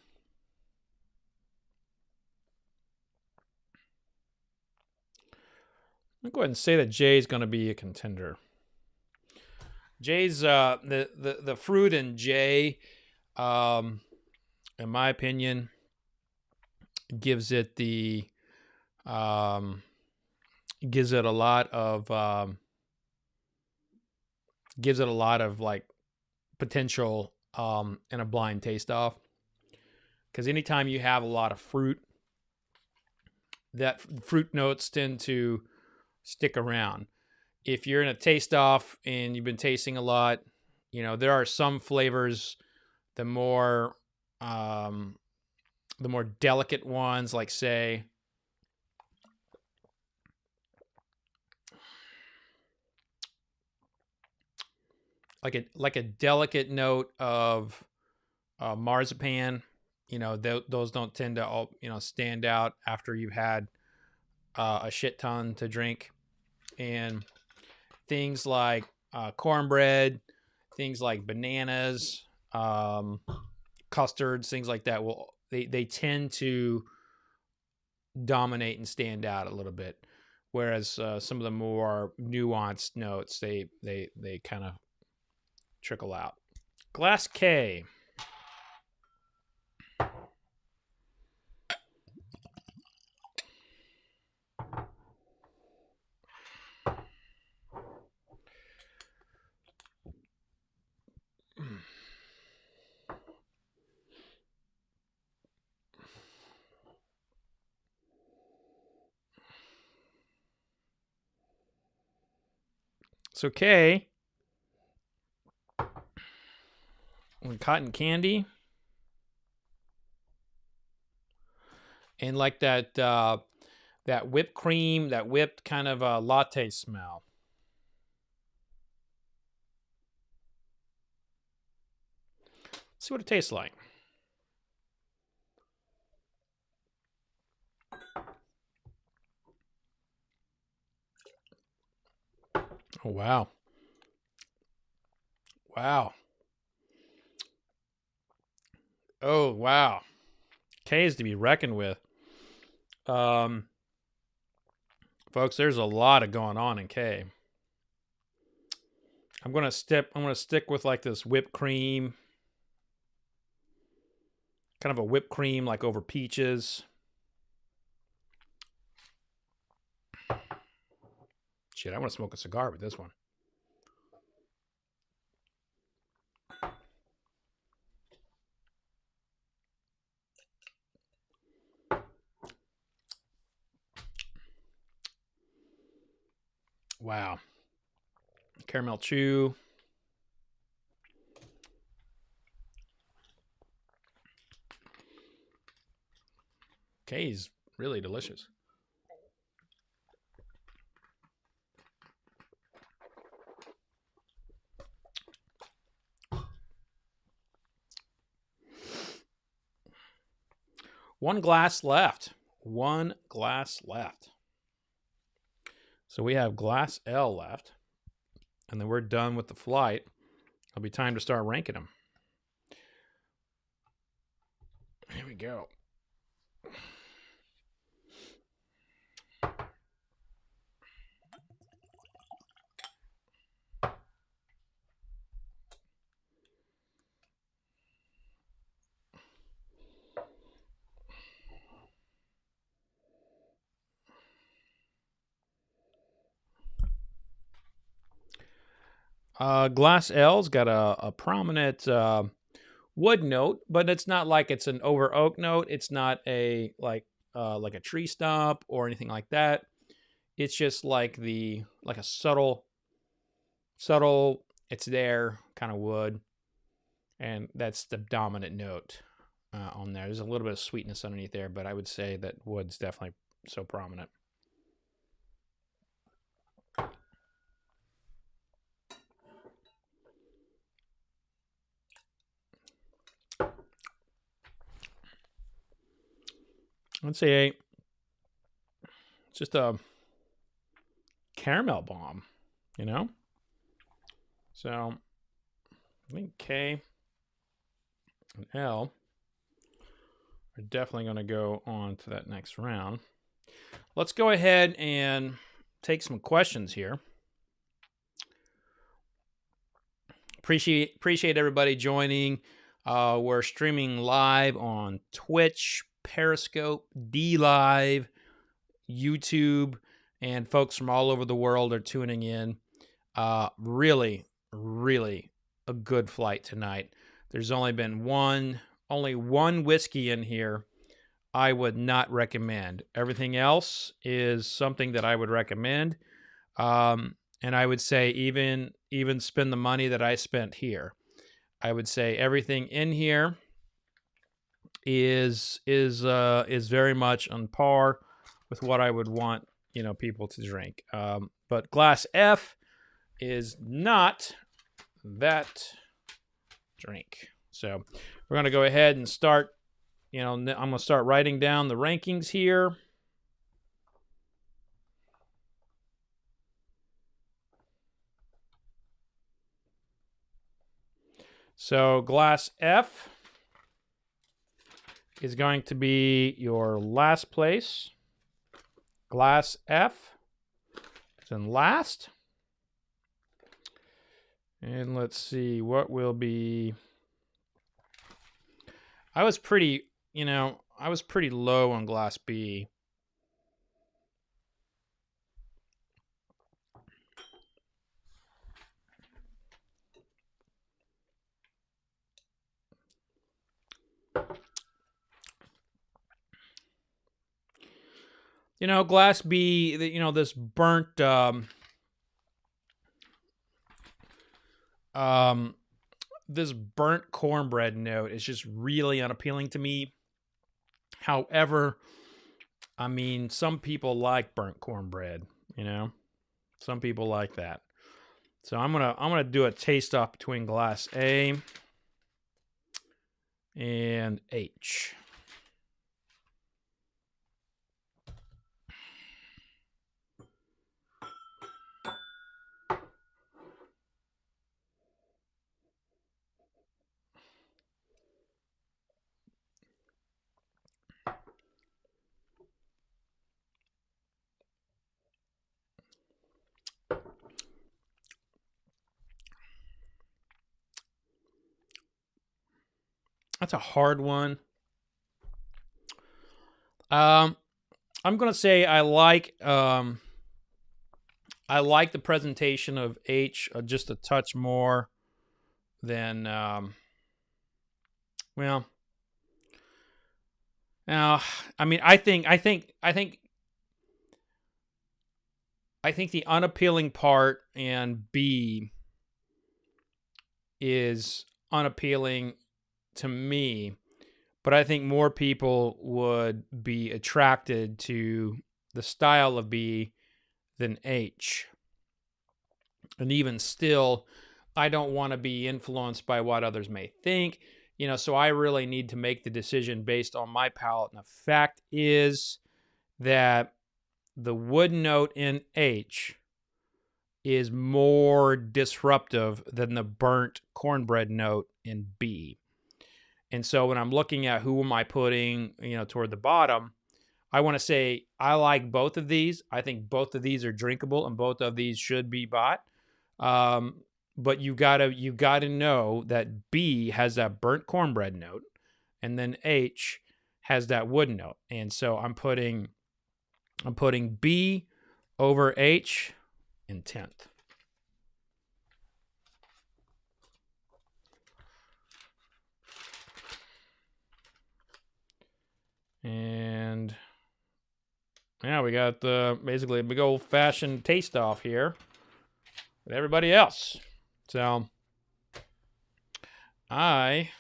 I'll go ahead and say that Jay's going to be a contender. Jay's the fruit in Jay, in my opinion, gives it the gives it a lot of like potential in a blind taste off. Because anytime you have a lot of fruit, that fruit notes tend to stick around. If you're in a taste off and you've been tasting a lot, you know, there are some flavors, the more delicate ones, like say like a delicate note of marzipan, you know, those don't tend to all, you know, stand out after you've had a shit ton to drink. And things like cornbread, things like bananas, custards, things like that they tend to dominate and stand out a little bit, whereas some of the more nuanced notes they kind of trickle out. Glass K. So K, cotton candy, and like that that whipped cream, that whipped kind of latte smell. Let's see what it tastes like. Oh, wow. Wow. Oh, wow. K is to be reckoned with. Folks, there's a lot of going on in K. I'm gonna stick with like this whipped cream. Kind of a whipped cream like over peaches. Shit, I want to smoke a cigar with this one. Wow. Caramel chew. Okay, is really delicious. One glass left. One glass left. So we have glass L left. And then we're done with the flight. It'll be time to start ranking them. Here we go. Glass L's got a prominent wood note, but it's not like it's an over oak note. It's not a like a tree stump or anything like that. It's just like a subtle. It's there kind of wood, and that's the dominant note. on there. There's a little bit of sweetness underneath there, but I would say that wood's definitely so prominent. I'd say it's just a caramel bomb, you know? So I think K and L are definitely going to go on to that next round. Let's go ahead and take some questions here. Appreciate everybody joining. We're streaming live on Twitch, Periscope, DLive, YouTube, and folks from all over the world are tuning in. Really a good flight tonight. There's only one whiskey in here I would not recommend. Everything else is something that I would recommend. And I would say even spend the money that I spent here. I would say everything in here is very much on par with what I would want, people to drink. But Glass F is not that drink. So we're going to go ahead and start, I'm going to start writing down the rankings here. So Glass F is going to be your last place. Glass F is in last. And let's see what will be. I was pretty low on Glass B. Glass B, this burnt, this burnt cornbread note is just really unappealing to me. However, I mean, some people like burnt cornbread, some people like that. So I'm gonna do a taste off between Glass A and H. That's a hard one. I'm gonna say I like the presentation of H just a touch more than well. Now, I mean, I think the unappealing part and B is unappealing to me, but I think more people would be attracted to the style of B than H. And even still, I don't want to be influenced by what others may think, so I really need to make the decision based on my palate. And the fact is that the wood note in H is more disruptive than the burnt cornbread note in B. And so when I'm looking at who am I putting, toward the bottom, I want to say I like both of these. I think both of these are drinkable and both of these should be bought. But you gotta know that B has that burnt cornbread note, and then H has that wood note. And so I'm putting B over H in 10th. And yeah, we got basically a big old fashioned taste off here with everybody else. So I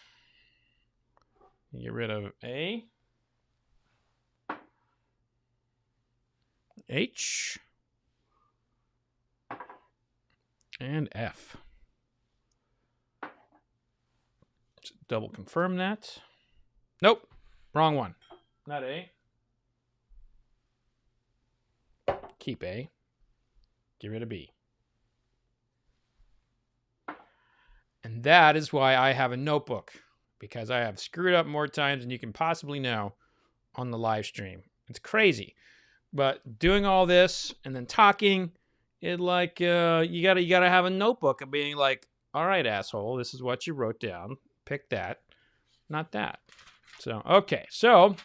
Get rid of A. H. And F. Just double confirm that. Nope. Wrong one. Not A. Keep A. Get rid of B. And that is why I have a notebook, because I have screwed up more times than you can possibly know on the live stream. It's crazy. But doing all this and then talking, it like you gotta have a notebook of being like, all right, asshole, this is what you wrote down. Pick that, not that. So okay, so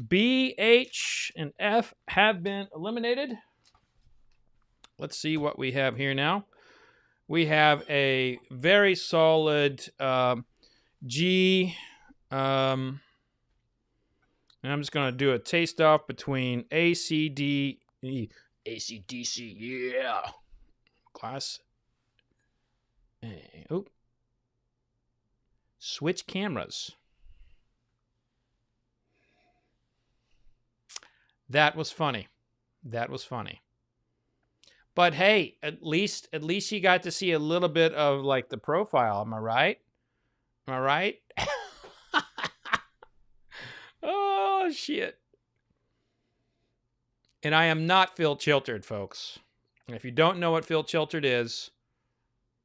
B, H, and F have been eliminated. Let's see what we have here now. We have a very solid G. And I'm just going to do a taste off between A, C, D, E. AC/DC, yeah. Class A. Oh. Switch cameras. That was funny. That was funny. But hey, at least you got to see a little bit of like the profile. Am I right? Am I right? Oh shit. And I am not Phil Chilterd, folks. And if you don't know what Phil Chilterd is,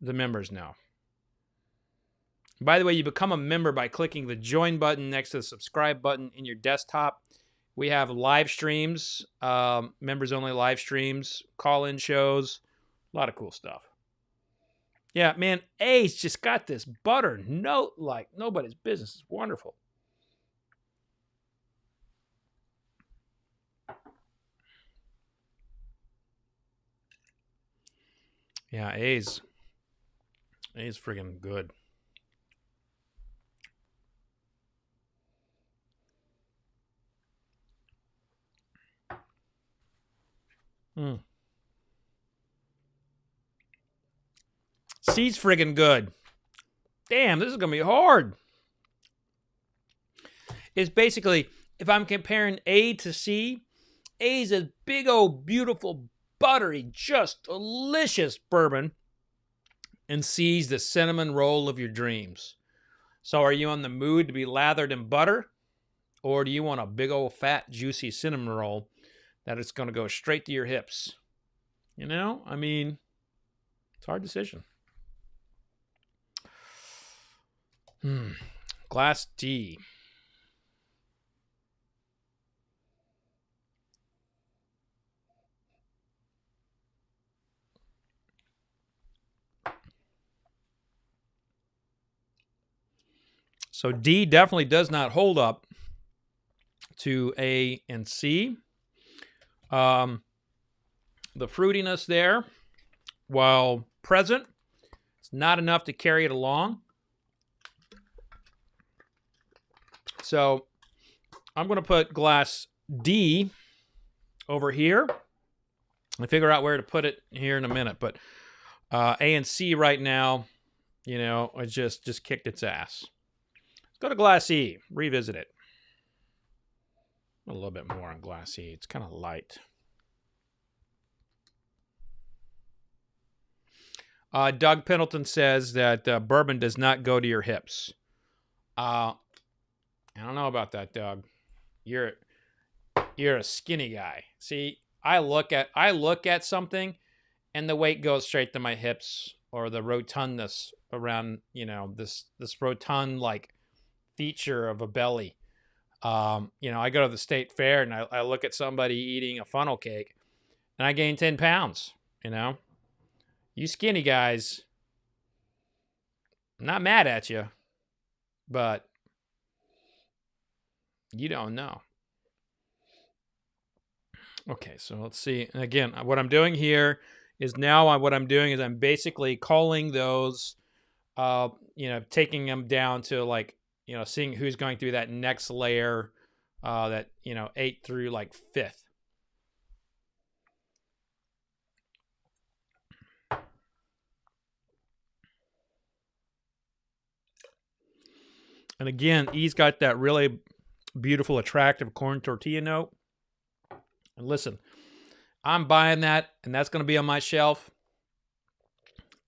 the members know. By the way, you become a member by clicking the join button next to the subscribe button in your desktop. We have live streams, members only live streams, call-in shows, a lot of cool stuff. Yeah, man, A's just got this butter note like nobody's business. It's wonderful. Yeah, A's friggin' good. C's friggin' good. Damn, this is gonna be hard. It's basically, if I'm comparing A to C, A's a big old beautiful buttery, just delicious bourbon, and C's the cinnamon roll of your dreams. So are you in the mood to be lathered in butter, or do you want a big old fat juicy cinnamon roll that it's going to go straight to your hips? You know, I mean, it's a hard decision. Glass D. So D definitely does not hold up to A and C. The fruitiness there, while present, it's not enough to carry it along. So I'm going to put glass D over here and figure out where to put it here in a minute. But A and C right now, you know, it just kicked its ass. Let's go to glass E, revisit it. A little bit more on glass E. It's kind of light. Doug Pendleton says that bourbon does not go to your hips. I don't know about that, Doug. You're a skinny guy. See, I look at something, and the weight goes straight to my hips, or the rotundness around, you know, this rotund like feature of a belly. You know, I go to the state fair and I look at somebody eating a funnel cake, and I gain 10 pounds. You know, you skinny guys, I'm not mad at you, but you don't know. Okay, so let's see. And again, what I'm doing here is I'm basically calling those, you know, taking them down to like, you know, seeing who's going through that next layer, that, you know, 8th through like 5th. And again, E's got that really beautiful, attractive corn tortilla note. And listen, I'm buying that, and that's going to be on my shelf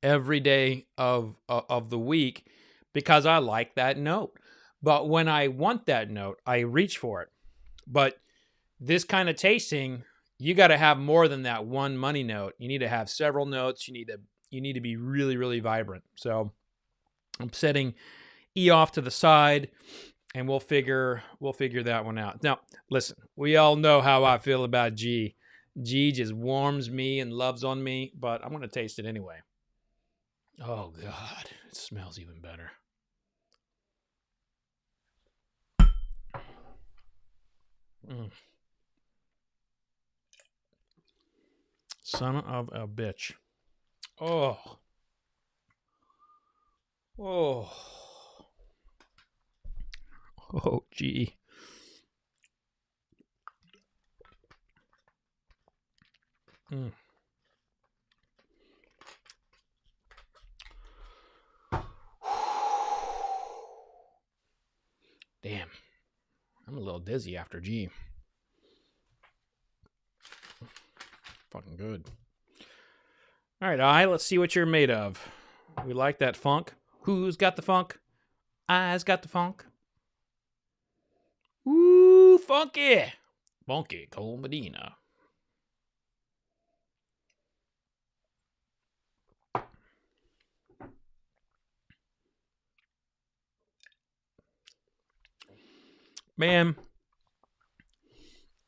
every day of the week because I like that note. But when I want that note, I reach for it. But this kind of tasting, you got to have more than that one money note. You need to have several notes. You need to be really, really vibrant. So I'm setting E off to the side, and we'll figure that one out. Now, listen, we all know how I feel about G. G just warms me and loves on me, but I'm going to taste it anyway. Oh, God. It smells even better. Son of a bitch. Oh. Oh. Oh, gee. Damn. I'm a little dizzy after G. Fucking good. All right, I. Let's see what you're made of. We like that funk. Who's got the funk? I's got the funk. Ooh, funky. Funky Cole Medina. Man,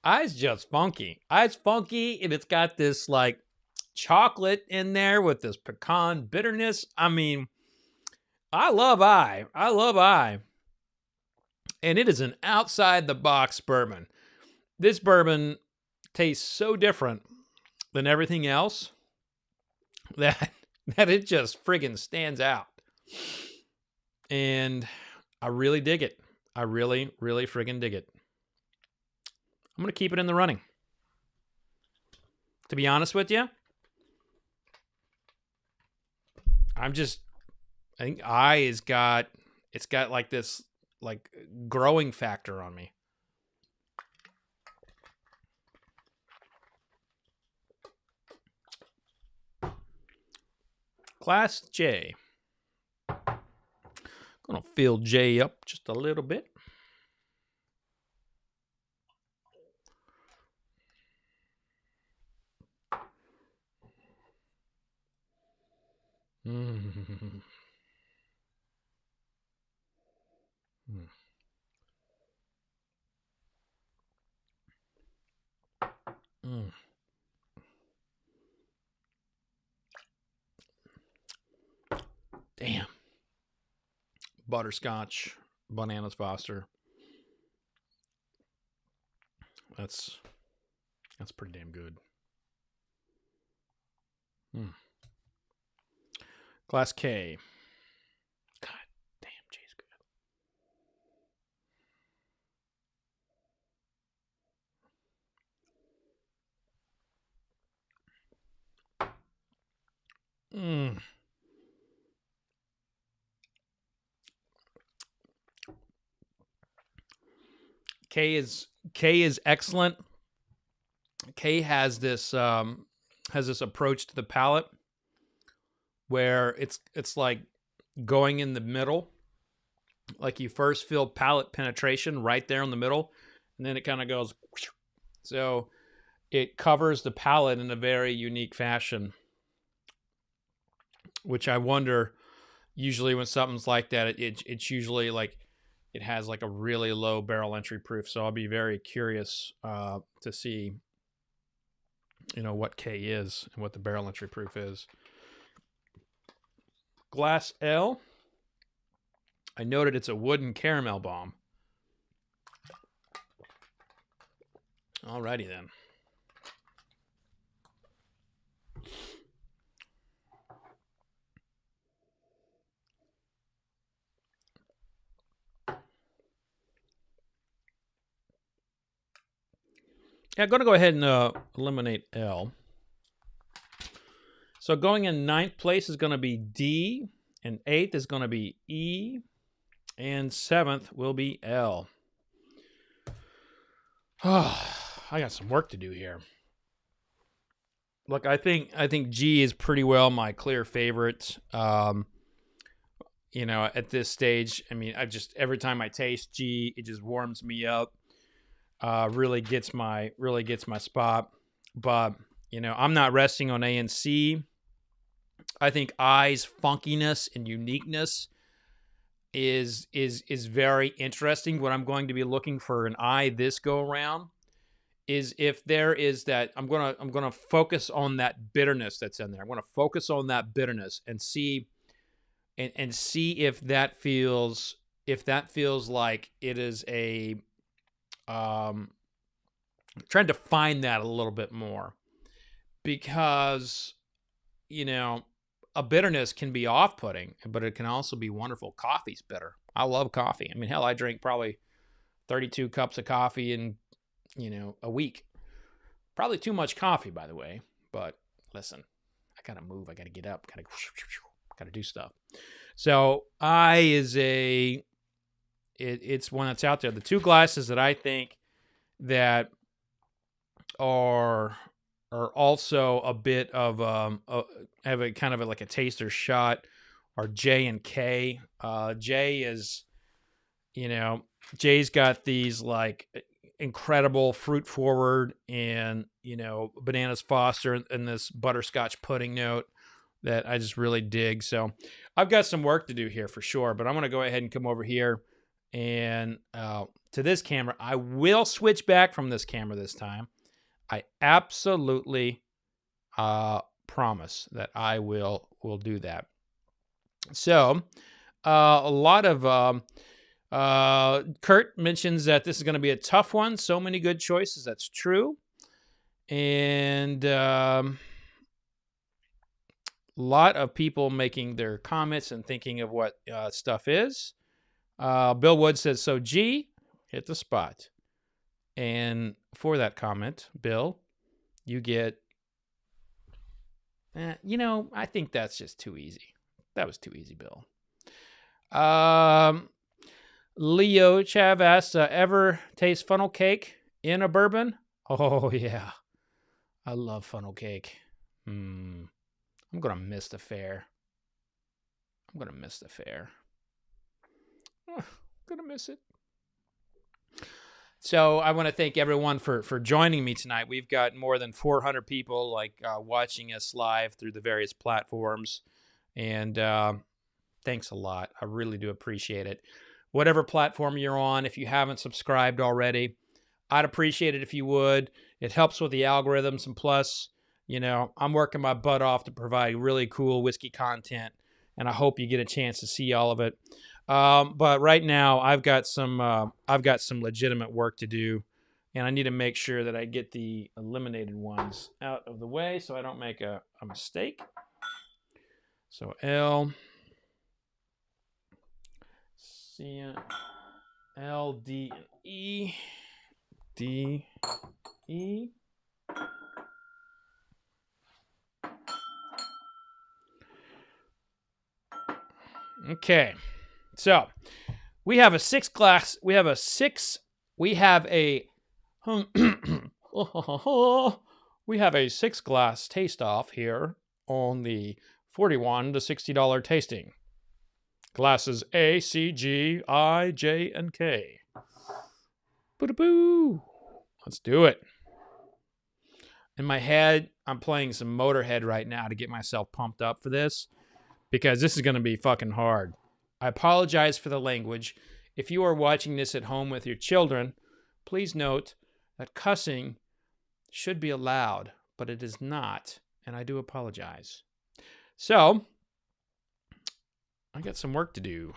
I's just funky. I's funky, and it's got this like chocolate in there with this pecan bitterness. I mean, I love I. I love I. And it is an outside the box bourbon. This bourbon tastes so different than everything else that it just friggin' stands out. And I really dig it. I really, really friggin' dig it. I'm going to keep it in the running. To be honest with you, I think it's got like this like growing factor on me. Class J. Gonna fill J up just a little bit. Damn. Butterscotch, bananas Foster. That's pretty damn good. Class K. God damn, J's good. K is excellent. K has this approach to the palate where it's like going in the middle. Like you first feel palate penetration right there in the middle, and then it kind of goes. So it covers the palate in a very unique fashion, which I wonder, usually when something's like that, it's usually like it has like a really low barrel entry proof. So I'll be very curious to see, what K is and what the barrel entry proof is. Glass L. I noted it's a wooden caramel bomb. Alrighty then. Yeah, I'm going to go ahead and eliminate L. So going in 9th place is going to be D, and 8th is going to be E, And 7th will be L. Oh, I got some work to do here. Look, I think G is pretty well my clear favorite. You know, at this stage, I mean, every time I taste G, it just warms me up. Really gets my spot. But you know, I'm not resting on A and C. I think I's funkiness and uniqueness is very interesting. What I'm going to be looking for an I this go around is if there is that I'm gonna focus on that bitterness that's in there. I'm gonna focus on that bitterness and see and see if that feels like it is a trying to find that a little bit more, because you know, a bitterness can be off-putting, but it can also be wonderful. Coffee's bitter. I love coffee. I mean, hell, I drink probably 32 cups of coffee in, you know, a week. Probably too much coffee, by the way. But listen, I gotta move. I gotta get up. Gotta do stuff. So I is it's one that's out there. The two glasses that I think that are also a bit of have a kind of like a taster shot are J and K. J is, you know, J's got these like incredible fruit forward and, you know, bananas Foster and this butterscotch pudding note that I just really dig. So I've got some work to do here for sure, but I'm going to go ahead and come over here and to this camera. I will switch back from this camera this time. I absolutely promise that I will do that. So a lot of Kurt mentions that this is going to be a tough one. So many good choices. That's true. And a lot of people making their comments and thinking of what stuff is. Bill Wood says, so G, hit the spot. And for that comment, Bill, you get, you know, I think that's just too easy. That was too easy, Bill. Leo Chav asks, ever taste funnel cake in a bourbon? Oh, yeah. I love funnel cake. I'm going to miss the fair. I'm going to miss it. So I want to thank everyone for joining me tonight. We've got more than 400 people watching us live through the various platforms. And thanks a lot. I really do appreciate it. Whatever platform you're on, if you haven't subscribed already, I'd appreciate it if you would. It helps with the algorithms. And plus, you know, I'm working my butt off to provide really cool whiskey content. And I hope you get a chance to see all of it. But right now I've got some legitimate work to do, and I need to make sure that I get the eliminated ones out of the way so I don't make a mistake. So L, C, L, D, and E, D, E. Okay. So we have a 6 glass. We have a 6 taste off here on the $41 to $60 tasting. Glasses A, C, G, I, J, and K. Boo-da-boo. Let's do it. In my head, I'm playing some Motorhead right now to get myself pumped up for this, because this is going to be fucking hard. I apologize for the language. If you are watching this at home with your children, please note that cussing should be allowed, but it is not, and I do apologize. So, I got some work to do.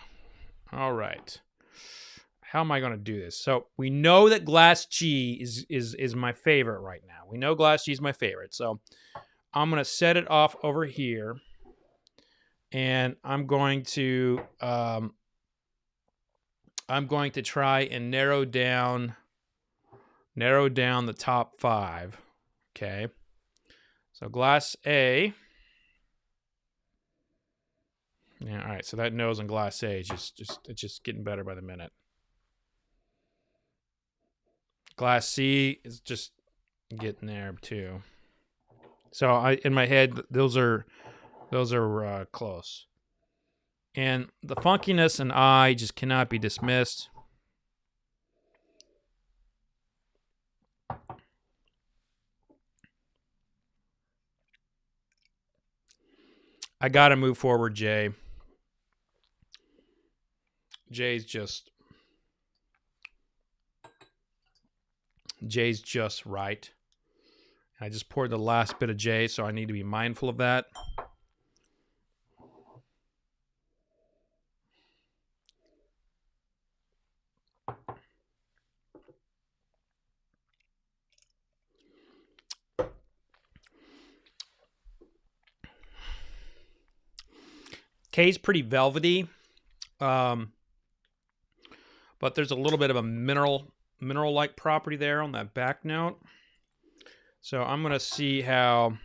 All right. How am I going to do this? So, we know that Glass G is my favorite right now. We know Glass G is my favorite. So, I'm going to set it off over here. And I'm going to try and narrow down the top 5. Okay. So Glass A. Yeah, all right. So that nose and glace is it's just getting better by the minute. Glass C is just getting there too. So in my head, those are close. And the funkiness and I just cannot be dismissed. I got to move forward, Jay. Jay's just right. I just poured the last bit of Jay, so I need to be mindful of that. K's pretty velvety, but there's a little bit of a mineral-like property there on that back note. So I'm gonna see how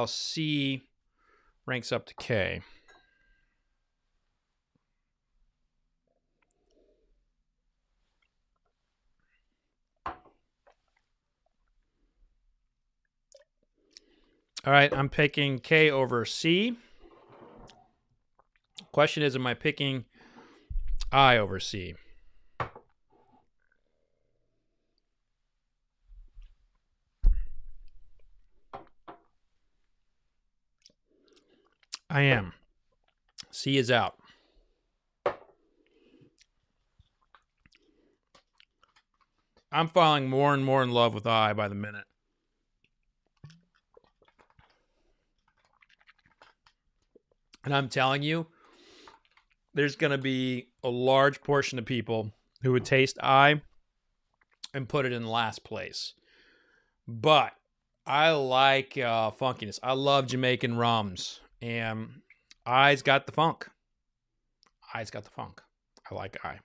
C ranks up to K. All right, I'm picking K over C. Question is, am I picking I over C? I am. C is out. I'm falling more and more in love with I by the minute. And I'm telling you, there's going to be a large portion of people who would taste I and put it in last place. But I like funkiness. I love Jamaican rums. And I's got the funk. I's got the funk. I like I.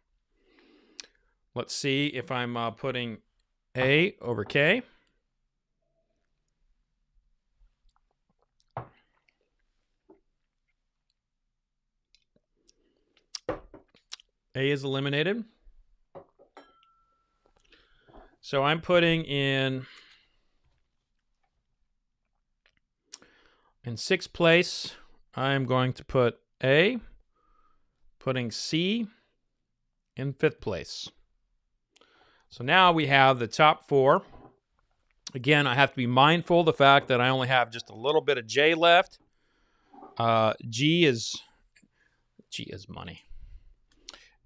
Let's see if I'm putting A over K. A is eliminated. So I'm putting in sixth place, I'm going to put A, putting C in fifth place. So now we have the top four. Again, I have to be mindful of the fact that I only have just a little bit of J left. G is money.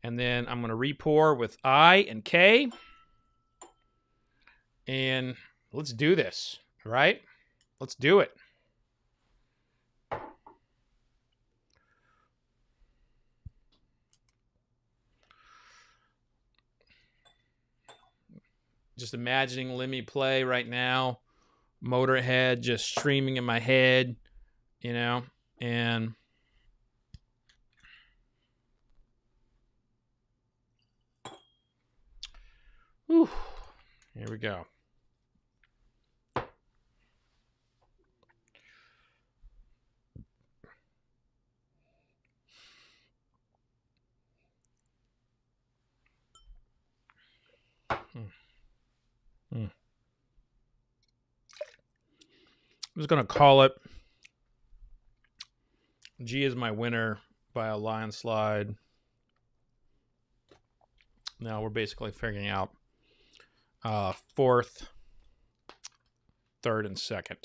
And then I'm going to re-pour with I and K. And let's do this, all right? Let's do it. Just imagining Lemmy play right now. Motorhead just streaming in my head, you know, and whew, here we go. I'm just going to call it. G is my winner by a landslide. Now we're basically figuring out fourth, third, and second.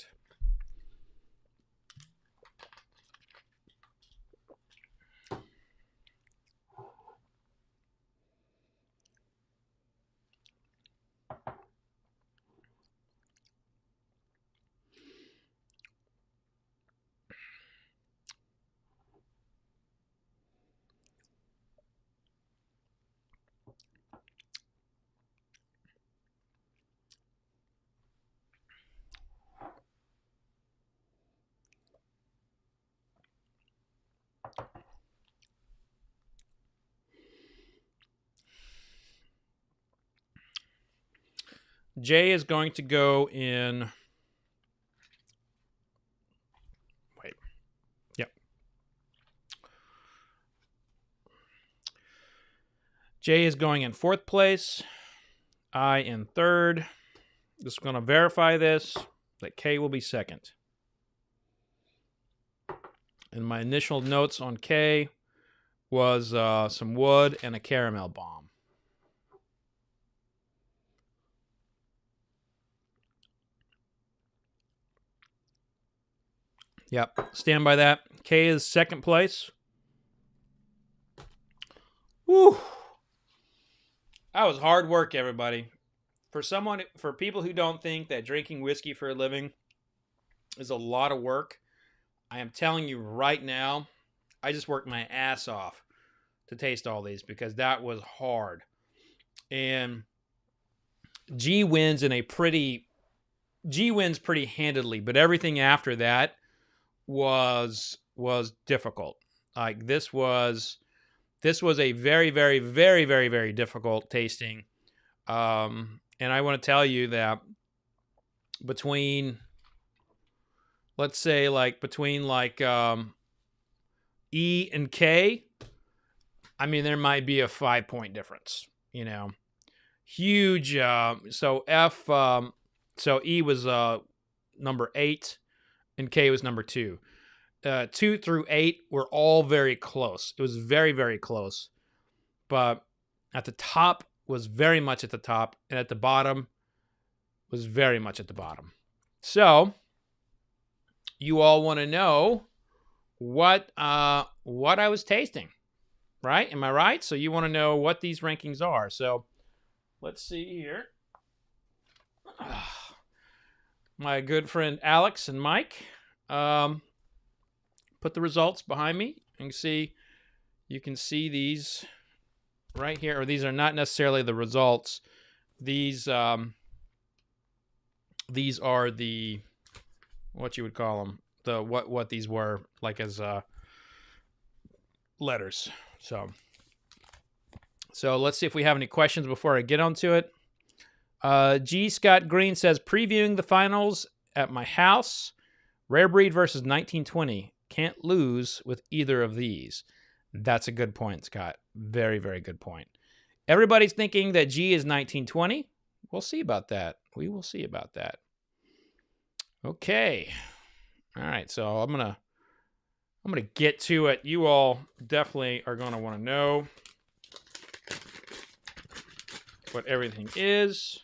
J is going to go in. Wait. Yep. Jay is going in 4th place. I in 3rd. Just going to verify this, that K will be 2nd. And my initial notes on K was some wood and a caramel bomb. Yep, stand by that. K is 2nd place. Woo! That was hard work, everybody. For people who don't think that drinking whiskey for a living is a lot of work, I am telling you right now, I just worked my ass off to taste all these because that was hard. And G wins pretty handedly, but everything after that was difficult. Like this was a very, very, very, very, very difficult tasting. And I want to tell you that between E and K, I mean, there might be a 5-point difference, you know, huge. So E was number 8 and K was number 2. 2 through 8 were all very close. It was very, very close, but at the top was very much at the top, and at the bottom was very much at the bottom. So you all want to know what I was tasting, right? Am I right? So you want to know what these rankings are. So let's see here. My good friend Alex and Mike put the results behind me. You can see these right here, or these are not necessarily the results. These are the, what you would call them, the what these were, like as letters. So let's see if we have any questions before I get onto it. G. Scott Green says, previewing the finals at my house, Rare Breed versus 1920. Can't lose with either of these. That's a good point, Scott. Very, very good point. Everybody's thinking that G is 1920. We'll see about that. We will see about that. Okay. All right. So I'm gonna get to it. You all definitely are gonna want to know what everything is.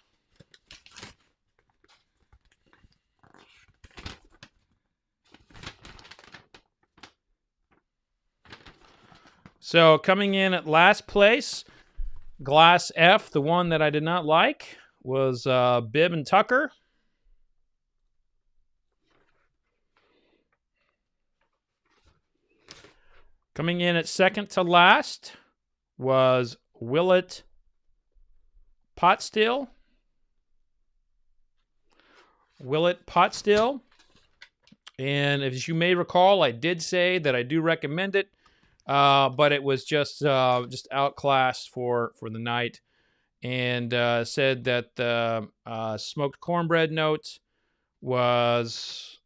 So coming in at last place, Glass F, the one that I did not like, was Bib and Tucker. Coming in at second to last was Willett Pot Still. Willett Pot Still. And as you may recall, I did say that I do recommend it. But it was just outclassed for the night, and said that the smoked cornbread note was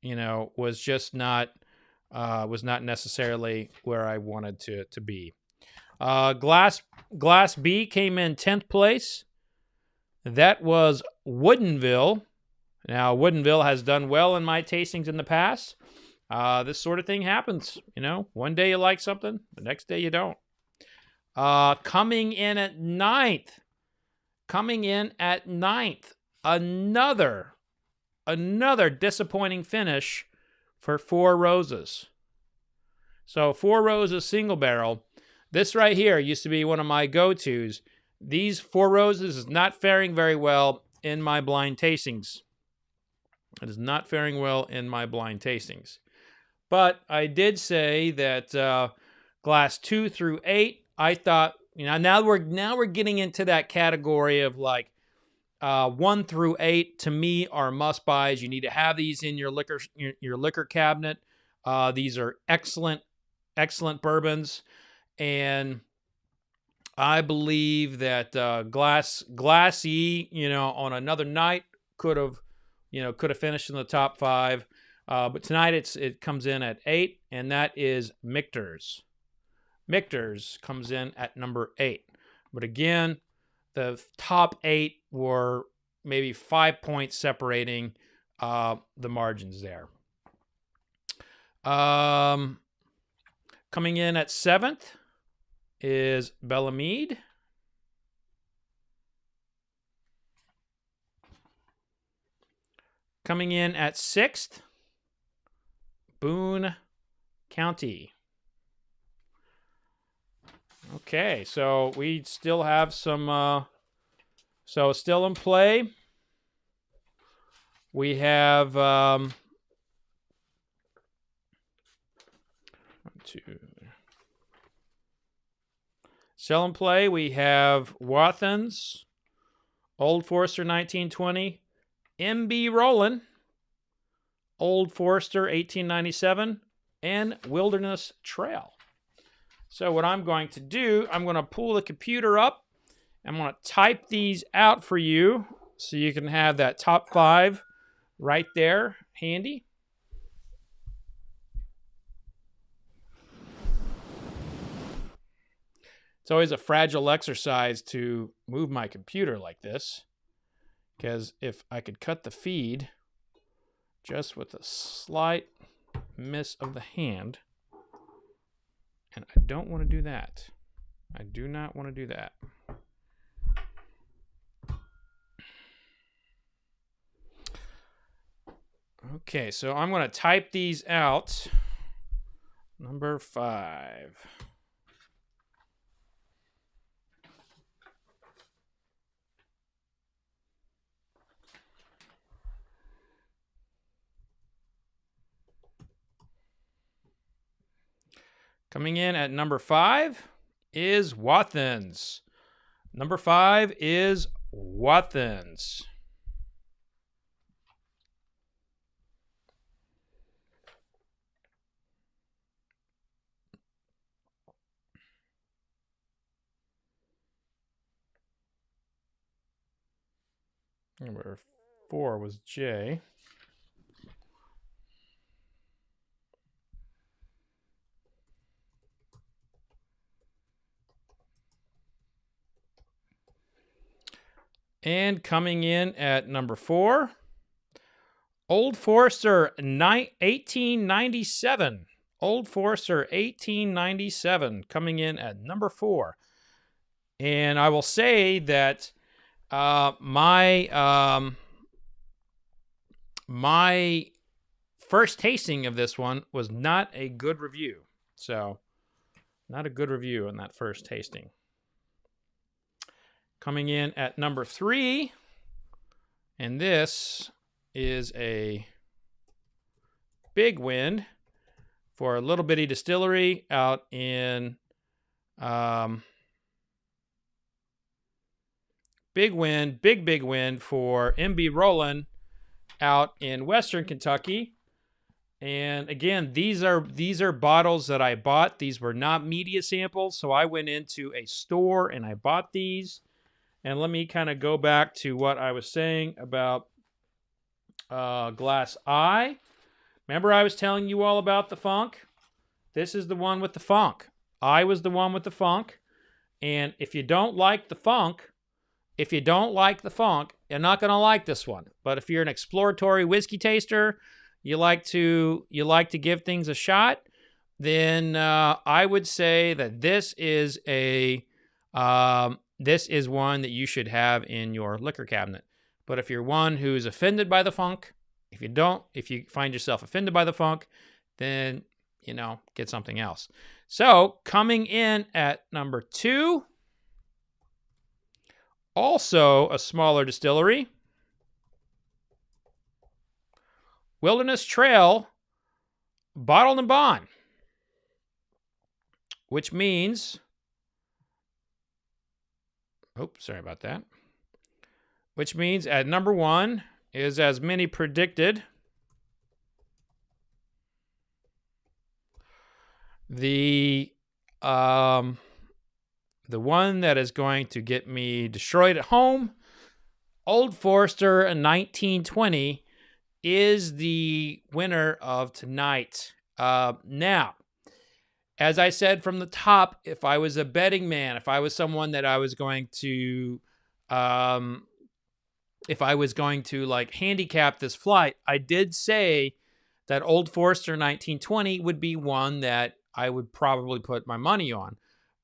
just not necessarily where I wanted to be. Glass B came in 10th place. That was Woodinville. Now Woodinville has done well in my tastings in the past. This sort of thing happens, one day you like something, the next day you don't. Coming in at ninth, another disappointing finish for Four Roses. So Four Roses single barrel. This right here used to be one of my go-tos. These Four Roses is not faring very well in my blind tastings. It is not faring well in my blind tastings. But I did say that glass 2 through 8, I thought, now we're getting into that category of like 1 through 8 to me are must buys. You need to have these in your liquor cabinet. These are excellent bourbons, and I believe that Glass E, on another night could have finished in the top 5. But tonight it comes in at 8, and that is Michter's. Michter's comes in at number 8. But again, the top 8 were maybe 5 points separating the margins there. Coming in at 7th is Belle Meade. Coming in at 6th, Boone County. Okay, so we still have some, so still in play. We have, still in play, we have Wathen's, Old Forrester 1920, M.B. Roland, Old Forrester 1897, and Wilderness Trail. So what I'm going to do, I'm going to pull the computer up. I'm going to type these out for you so you can have that top 5 right there handy. It's always a fragile exercise to move my computer like this, because if I could cut the feed just with a slight miss of the hand, and I don't want to do that. I do not want to do that. Okay, so I'm going to type these out. Number 5. Coming in at number 5 is Wathen's. Number 5 is Wathen's. Number 4 was J. And coming in at number 4, Old Forrester 1897. Old Forrester 1897 coming in at number 4. And I will say that my first tasting of this one was not a good review. So, not a good review on that first tasting. Coming in at number 3, and this is a big win for a little bitty distillery out in big win for M.B. Roland out in Western Kentucky. And again, these are bottles that I bought. These were not media samples, so I went into a store and I bought these. And let me kind of go back to what I was saying about Glass Eye. Remember I was telling you all about the funk? This is the one with the funk. I was the one with the funk. And if you don't like the funk, you're not going to like this one. But if you're an exploratory whiskey taster, you like to give things a shot, then I would say that this is one that you should have in your liquor cabinet. But if you're one who's offended by the funk, if you find yourself offended by the funk, then, get something else. So coming in at number 2, also a smaller distillery, Wilderness Trail Bottled and Bond, which means, sorry about that. Which means at number 1 is, as many predicted, the one that is going to get me destroyed at home, Old Forrester 1920, is the winner of tonight. Now, as I said from the top, if I was a betting man, if I was someone that I was going to, if I was going to like handicap this flight, I did say that Old Forester 1920 would be one that I would probably put my money on,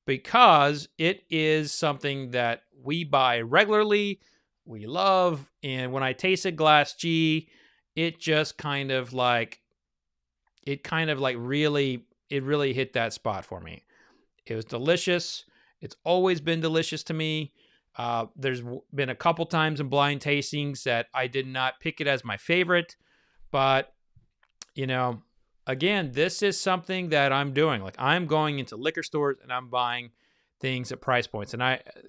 because it is something that we buy regularly, we love, and when I tasted Glass G, it just kind of like really, it really hit that spot for me. It was delicious. It's always been delicious to me. There's been a couple times in blind tastings that I did not pick it as my favorite, but you know, again, this is something that I'm doing. Like, I'm going into liquor stores and I'm buying things at price points, and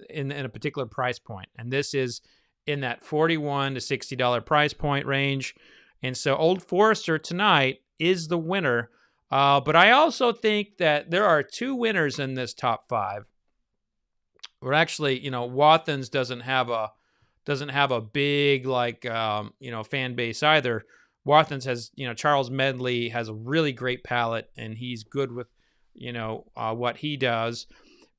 in a particular price point, and this is in that $41 to $60 price point range. And so Old Forester tonight is the winner. But I also think that there are two winners in this top five. Or actually, Wathen's doesn't have a big fan base either. Wathen's has, Charles Medley has a really great palate, and he's good with, what he does.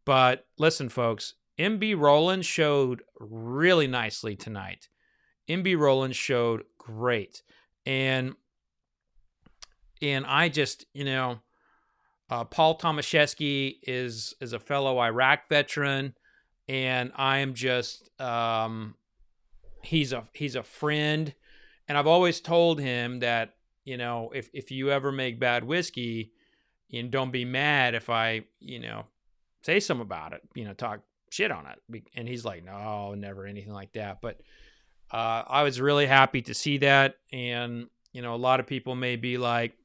But listen, folks, MB Roland showed really nicely tonight. MB Roland showed great. And I just, Paul Tomaszewski is a fellow Iraq veteran, and I am just, he's a friend. And I've always told him that, if you ever make bad whiskey, don't be mad if I, say something about it, talk shit on it. And he's like, no, never anything like that. But I was really happy to see that. And, a lot of people may be like,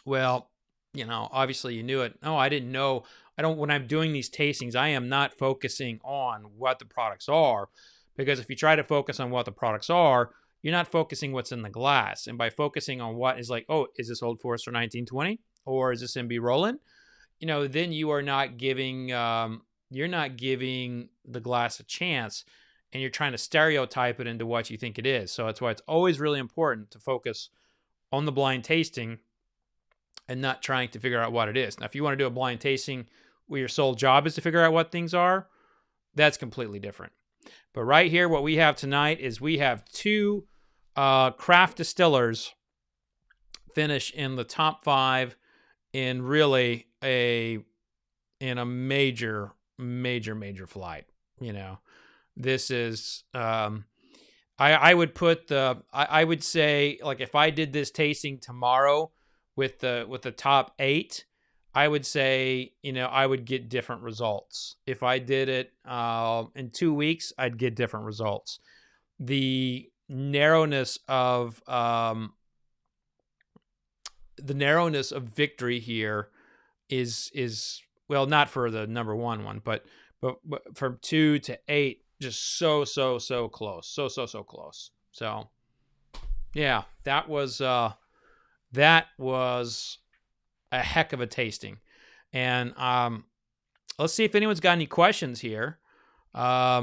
well, obviously you knew it. No, I didn't know. When I'm doing these tastings, I am not focusing on what the products are, because if you try to focus on what the products are, you're not focusing what's in the glass. And by focusing on what is like, oh, is this Old Forester 1920 or is this MB Roland? Then you are not giving, the glass a chance, and you're trying to stereotype it into what you think it is. So that's why it's always really important to focus on the blind tasting and not trying to figure out what it is. Now, if you want to do a blind tasting where your sole job is to figure out what things are, that's completely different. But right here, what we have tonight is we have two craft distillers finish in the top five in really in a major flight. This is I would put I would say, like, if I did this tasting tomorrow with the top 8, I would say, I would get different results. If I did it in 2 weeks, I'd get different results. The narrowness of victory here is well, not for the number one, but from 2 to 8, just so close, so close. So yeah, that was a heck of a tasting. And let's see if anyone's got any questions here. We're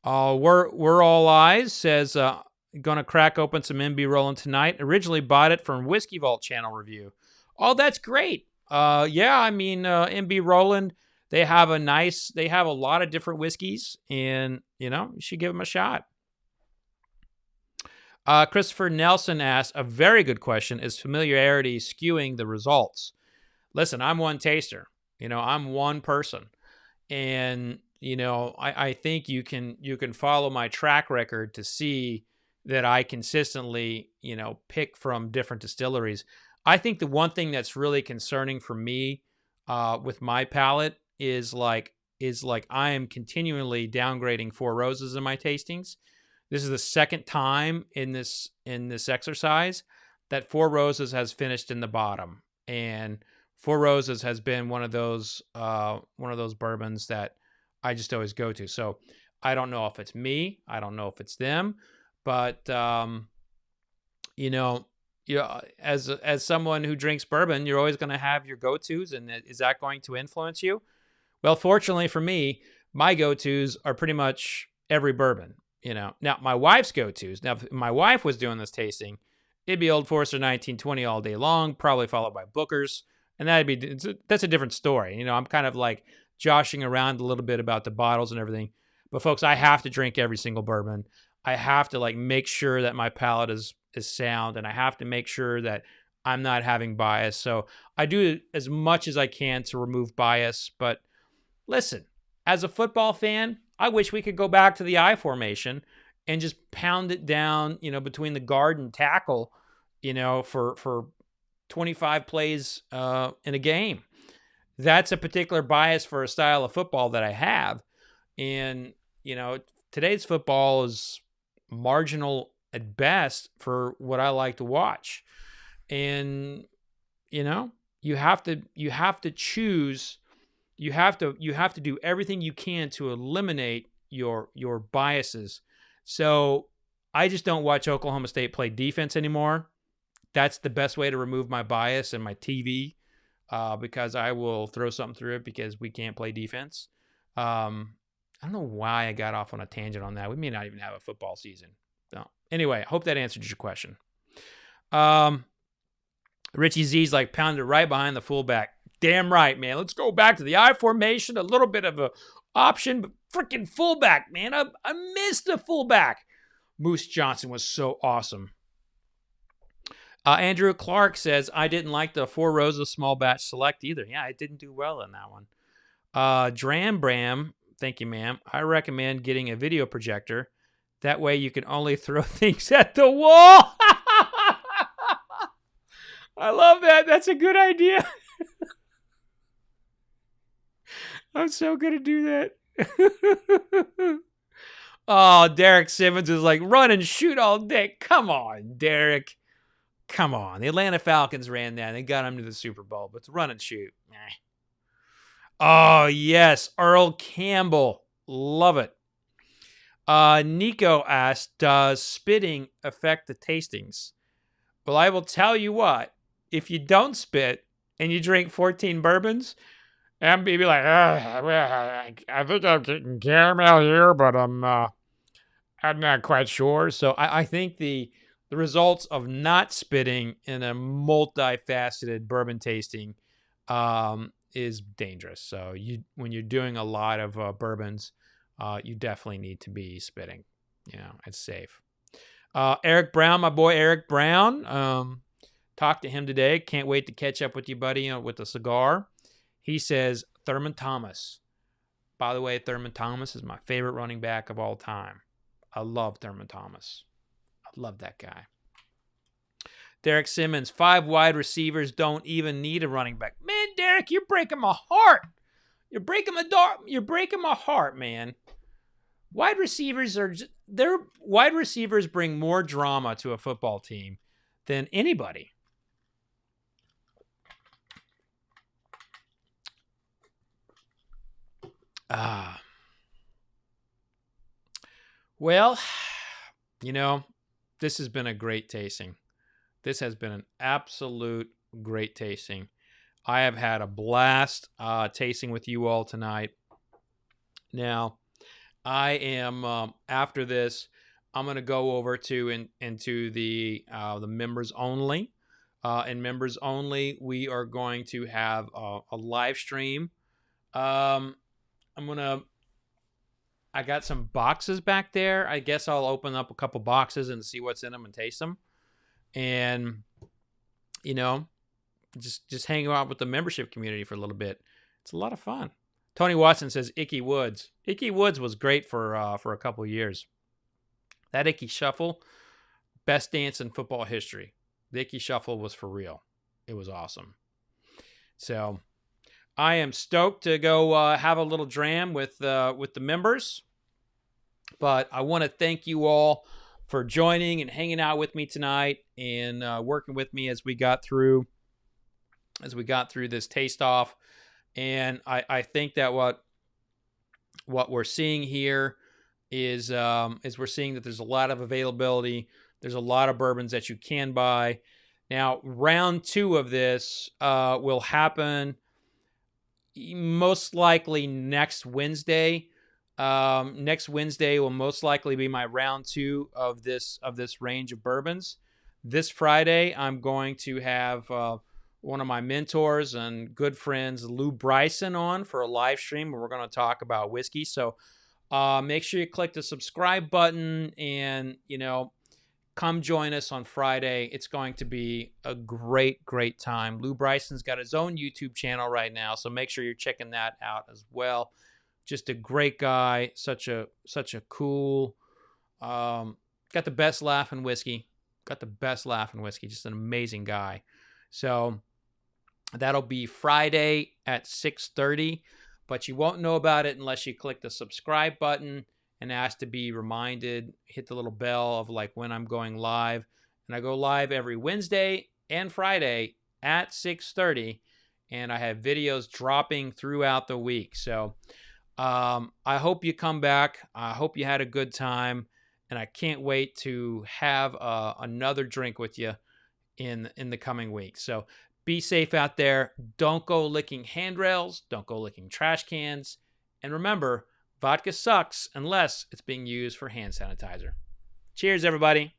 all eyes says, gonna crack open some MB Roland tonight. Originally bought it from Whiskey Vault channel review. Oh, that's great. MB Roland, they have a lot of different whiskeys, and you should give them a shot. Christopher Nelson asked a very good question: is familiarity skewing the results? Listen, I'm one taster. I'm one person, and I think you can follow my track record to see that I consistently pick from different distilleries. I think the one thing that's really concerning for me with my palate is like I am continually downgrading Four Roses in my tastings. This is the second time in this exercise that Four Roses has finished in the bottom, and Four Roses has been one of those bourbons that I just always go to. So I don't know if it's me, I don't know if it's them, but as someone who drinks bourbon, you're always going to have your go-tos, and is that going to influence you? Well, fortunately for me, my go-tos are pretty much every bourbon. Now my wife's go-tos. Now, if my wife was doing this tasting, it'd be Old Forester 1920 all day long, probably followed by Booker's, And that's a different story. You know, I'm kind of like joshing around a little bit about the bottles and everything. But folks, I have to drink every single bourbon. I have to like make sure that my palate is sound, and I have to make sure that I'm not having bias. So I do as much as I can to remove bias. But listen, as a football fan, I wish we could go back to the I formation and just pound it down, you know, between the guard and tackle, you know, for 25 plays in a game. That's a particular bias for a style of football that I have. And, you know, today's football is marginal at best for what I like to watch. And, you know, you have to choose, you have to do everything you can to eliminate your biases. So I just don't watch Oklahoma State play defense anymore. That's the best way to remove my bias and my TV, because I will throw something through it because we can't play defense. I don't know why I got off on a tangent on that. We may not even have a football season. No. Anyway, I hope that answered your question. Richie Z's like pounded right behind the fullback. Damn right, man. Let's go back to the I formation. A little bit of a option, but freaking fullback, man. I missed the fullback. Moose Johnson was so awesome. Andrew Clark says, I didn't like the 4 rows of small batch select either. Yeah, I didn't do well in that one. Dram Bram, thank you, ma'am. I recommend getting a video projector. That way you can only throw things at the wall. I love that. That's a good idea. I'm so going to do that. Oh, Derek Simmons is like, run and shoot all day. Come on, Derek. Come on. The Atlanta Falcons ran that. They got him to the Super Bowl, but it's run and shoot. Oh, yes. Earl Campbell. Love it. Nico asked, does spitting affect the tastings? Well, I will tell you what. If you don't spit and you drink 14 bourbons, and be like, I think I'm getting caramel here, but I'm not quite sure. So I think the results of not spitting in a multifaceted bourbon tasting is dangerous. So when you're doing a lot of bourbons, you definitely need to be spitting. You know, it's safe. Eric Brown, my boy Eric Brown. Talked to him today. Can't wait to catch up with you, buddy, with the cigar. He says Thurman Thomas. By the way, Thurman Thomas is my favorite running back of all time. I love Thurman Thomas. I love that guy. Derek Simmons, 5 wide receivers don't even need a running back. Man, Derek, you're breaking my heart. You're breaking my heart, man. Wide receivers bring more drama to a football team than anybody. Well, you know, this has been a great tasting. This has been an absolute great tasting. I have had a blast tasting with you all tonight. Now, I am after this, I'm going to go over to into the members only. In members only, we are going to have a live stream. I got some boxes back there. I guess I'll open up a couple boxes and see what's in them and taste them. And, you know, just hang out with the membership community for a little bit. It's a lot of fun. Tony Watson says Icky Woods. Icky Woods was great for a couple of years. That Icky Shuffle, best dance in football history. The Icky Shuffle was for real. It was awesome. So I am stoked to go have a little dram with the members. But I want to thank you all for joining and hanging out with me tonight and working with me as we got through this taste off. And I think that what we're seeing here is we're seeing that there's a lot of availability. There's a lot of bourbons that you can buy. Now, round 2 of this will happen most likely next Wednesday. Next Wednesday will most likely be my round 2 of this range of bourbons. This Friday, I'm going to have one of my mentors and good friends, Lou Bryson, on for a live stream where we're going to talk about whiskey. So make sure you click the subscribe button and, come join us on Friday. It's going to be a great, great time. Lou Bryson's got his own YouTube channel right now, so make sure you're checking that out as well. Just a great guy, such a cool, got the best laugh in whiskey. Just an amazing guy. So that'll be Friday at 6:30, but you won't know about it unless you click the subscribe button and ask to be reminded. Hit the little bell of like when I'm going live. And I go live every Wednesday and Friday at 6:30, and I have videos dropping throughout the week. So I hope you come back. I hope you had a good time, and I can't wait to have another drink with you in the coming weeks. So be safe out there. Don't go licking handrails. Don't go licking trash cans. And remember, vodka sucks unless it's being used for hand sanitizer. Cheers, everybody.